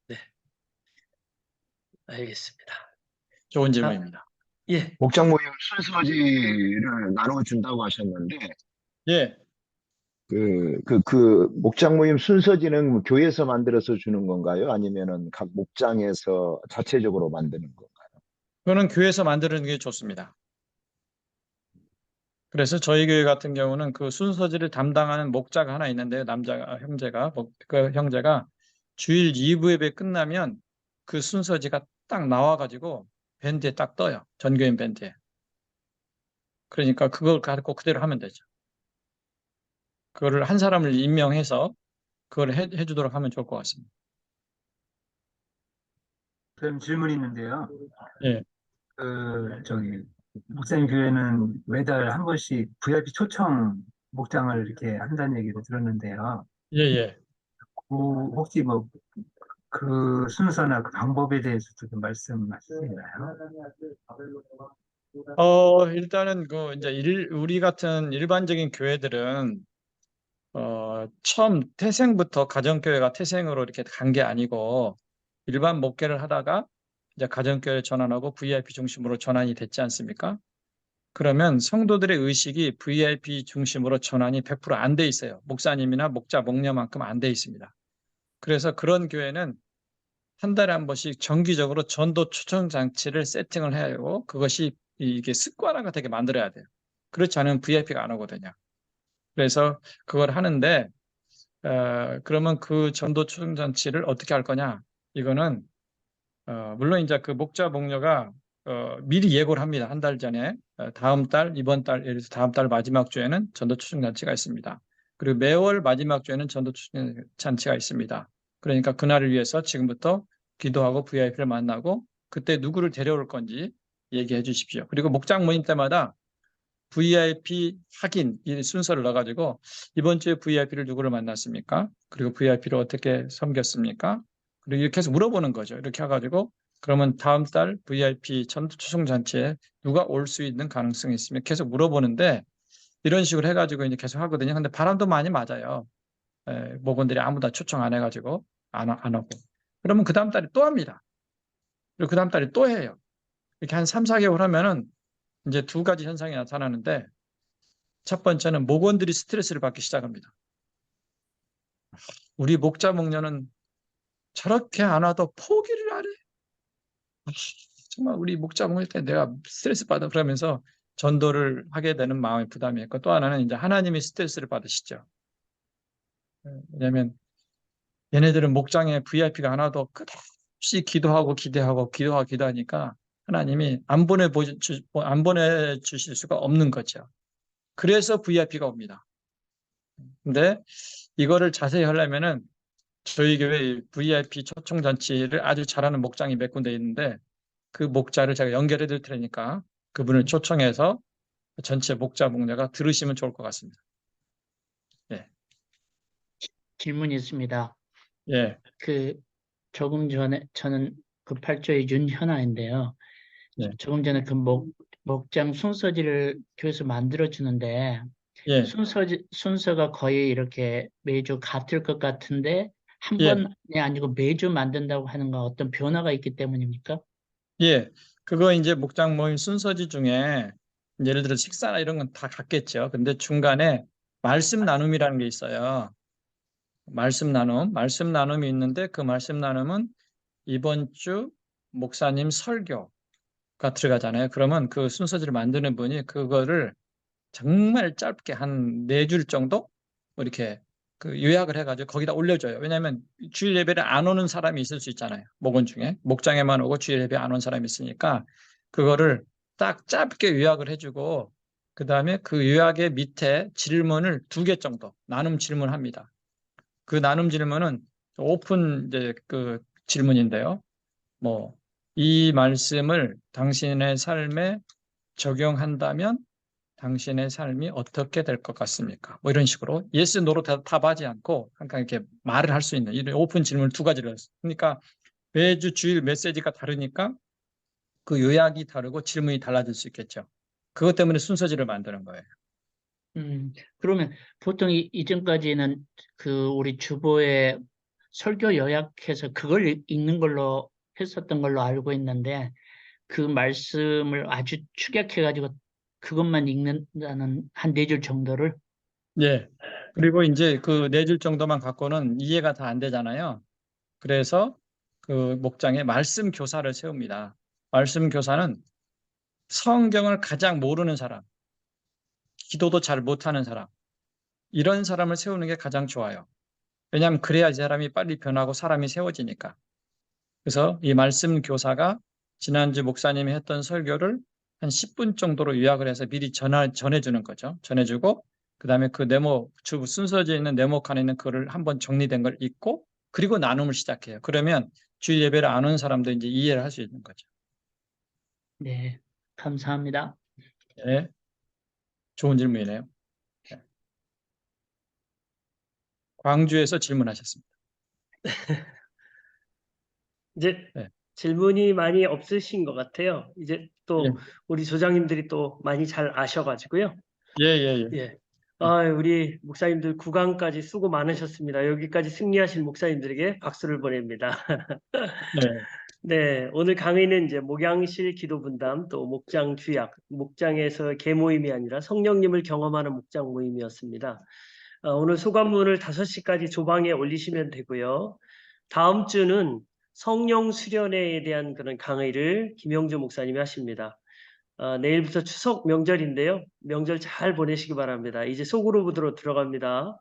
네. 알겠습니다. 좋은 질문입니다. 예, 목장 모임 순서지를 나눠준다고 하셨는데, 예, 목장 모임 순서지는 교회에서 만들어서 주는 건가요? 아니면은 각 목장에서 자체적으로 만드는 건가요? 그거는 교회에서 만드는 게 좋습니다. 그래서 저희 교회 같은 경우는 그 순서지를 담당하는 목자가 하나 있는데요. 그 형제가 주일 2부 예배 끝나면 그 순서지가 딱 나와가지고 밴드에 딱 떠요. 전교인 밴드에. 그러니까 그걸 갖고 그대로 하면 되죠. 그거를 한 사람을 임명해서 그걸 해주도록 하면 좋을 것 같습니다. 그럼 질문이 있는데요. 예, 목사님 교회는 매달 한 번씩 VIP 초청 목장을 이렇게 한다는 얘기를 들었는데요. 예, 예. 혹시 뭐 그 순서나 그 방법에 대해서도 좀 말씀하시나요? 일단은 우리 같은 일반적인 교회들은 처음 태생부터 가정교회가 태생으로 이렇게 간 게 아니고 일반 목회를 하다가 이제 가정교회 전환하고 VIP 중심으로 전환이 됐지 않습니까? 그러면 성도들의 의식이 VIP 중심으로 전환이 100% 안 돼 있어요. 목사님이나 목자, 목녀만큼 안 돼 있습니다. 그래서 그런 교회는 한 달에 한 번씩 정기적으로 전도 초청 장치를 세팅을 해야 하고 그것이 이게 습관화가 되게 만들어야 돼요. 그렇지 않으면 VIP가 안 오거든요. 그래서 그걸 하는데 그러면 그 전도 초청 장치를 어떻게 할 거냐? 이거는 물론 이제 그 목자 목녀가 미리 예고를 합니다. 한 달 전에 다음 달, 이번 달, 예를 들어서 다음 달 마지막 주에는 전도 초청 잔치가 있습니다. 그리고 매월 마지막 주에는 전도 초청 잔치가 있습니다. 그러니까 그날을 위해서 지금부터 기도하고 VIP를 만나고 그때 누구를 데려올 건지 얘기해 주십시오. 그리고 목장 모임 때마다 VIP 확인 이 순서를 넣어가지고 이번 주에 VIP를 누구를 만났습니까? 그리고 VIP를 어떻게 섬겼습니까? 그리고 이렇게 해서 물어보는 거죠. 이렇게 해가지고 그러면 다음 달 VIP 전도 초청 잔치에 누가 올 수 있는 가능성이 있으면 계속 물어보는데 이런 식으로 해가지고 이제 계속 하거든요. 근데 바람도 많이 맞아요. 목원들이 아무도 초청 안 해가지고 안 하고 그러면 그 다음 달에 또 합니다. 그리고 그 다음 달에 또 해요. 이렇게 한 3, 4개월 하면은 이제 두 가지 현상이 나타나는데 첫 번째는 목원들이 스트레스를 받기 시작합니다. 우리 목자 목녀는 저렇게 안 와도 포기를 안 해. 정말 우리 목자 목녀 때 내가 스트레스 받아 그러면서 전도를 하게 되는 마음의 부담이 있고 또 하나는 이제 하나님이 스트레스를 받으시죠. 왜냐하면 얘네들은 목장에 VIP가 하나도 끝없이 기도하고 기대하고 기도하니까 하나님이 안 보내주실 수가 없는 거죠. 그래서 VIP가 옵니다. 근데 이거를 자세히 하려면은 저희 교회 VIP 초청잔치를 아주 잘하는 목장이 몇 군데 있는데 그 목자를 제가 연결해 드릴 테니까 그분을 초청해서 전체 목자 목녀가 들으시면 좋을 것 같습니다. 예, 질문이 있습니다. 예, 조금 전에 저는 그 8조의 윤현아인데요. 예. 조금 전에 목장 순서지를 교회에서 만들어 주는데 예, 순서가 거의 이렇게 매주 같을 것 같은데 한 예. 번이 아니고 매주 만든다고 하는 건 어떤 변화가 있기 때문입니까? 예, 그거 이제 목장 모임 순서지 중에 예를 들어 식사나 이런 건 다 같겠죠. 근데 중간에 말씀 나눔이라는 게 있어요. 말씀 나눔이 있는데 그 말씀 나눔은 이번 주 목사님 설교가 들어가잖아요. 그러면 그 순서지를 만드는 분이 그거를 정말 짧게 한 4줄 정도 뭐 이렇게 그 요약을 해가지고 거기다 올려줘요. 왜냐하면 주일 예배를 안 오는 사람이 있을 수 있잖아요. 목원 중에 목장에만 오고 주일 예배 안 온 사람이 있으니까 그거를 딱 짧게 요약을 해주고 그 다음에 그 요약의 밑에 질문을 2개 정도 나눔 질문합니다. 그 나눔 질문은 오픈 이제 그 질문인데요. 뭐 이 말씀을 당신의 삶에 적용한다면 당신의 삶이 어떻게 될 것 같습니까? 뭐 이런 식으로 예스 노로 답하지 않고 항상 이렇게 말을 할 수 있는 이런 오픈 질문을 2가지를 했어요. 그러니까 매주 주일 메시지가 다르니까 그 요약이 다르고 질문이 달라질 수 있겠죠. 그것 때문에 순서지를 만드는 거예요. 그러면 보통 이전까지는 우리 주보에 설교 요약해서 그걸 읽는 걸로 했었던 걸로 알고 있는데 그 말씀을 아주 축약해가지고 그것만 읽는다는 한 4줄 정도를. 예. 그리고 이제 그 4줄 정도만 갖고는 이해가 다 안 되잖아요. 그래서 그 목장에 말씀 교사를 세웁니다. 말씀 교사는 성경을 가장 모르는 사람, 기도도 잘 못하는 사람, 이런 사람을 세우는 게 가장 좋아요. 왜냐하면 그래야 이 사람이 빨리 변하고 사람이 세워지니까. 그래서 이 말씀 교사가 지난주 목사님이 했던 설교를 한 10분 정도로 요약을 해서 미리 전해주는 거죠. 전해주고 그다음에 그 네모 순서지에 있는 네모 칸에 있는 글을 한번 정리된 걸 읽고 그리고 나눔을 시작해요. 그러면 주일 예배를 안 오는 사람도 이제 이해를 할 수 있는 거죠. 네, 감사합니다. 네. 좋은 질문이네요. 네. 광주에서 질문하셨습니다. 이제 네. 질문이 많이 없으신 것 같아요. 이제 또 예. 우리 조장님들이 또 많이 잘 아셔가지고요. 예. 예. 우리 목사님들 9강까지 수고 많으셨습니다. 여기까지 승리하신 목사님들에게 박수를 보냅니다. 네. 네, 오늘 강의는 이제 목양실 기도 분담, 또 목장 주약, 목장에서 개모임이 아니라 성령님을 경험하는 목장 모임이었습니다. 오늘 소감문을 5시까지 조방에 올리시면 되고요. 다음 주는 성령 수련회에 대한 그런 강의를 김영주 목사님이 하십니다. 내일부터 추석 명절인데요. 명절 잘 보내시기 바랍니다. 이제 소그룹으로 들어갑니다.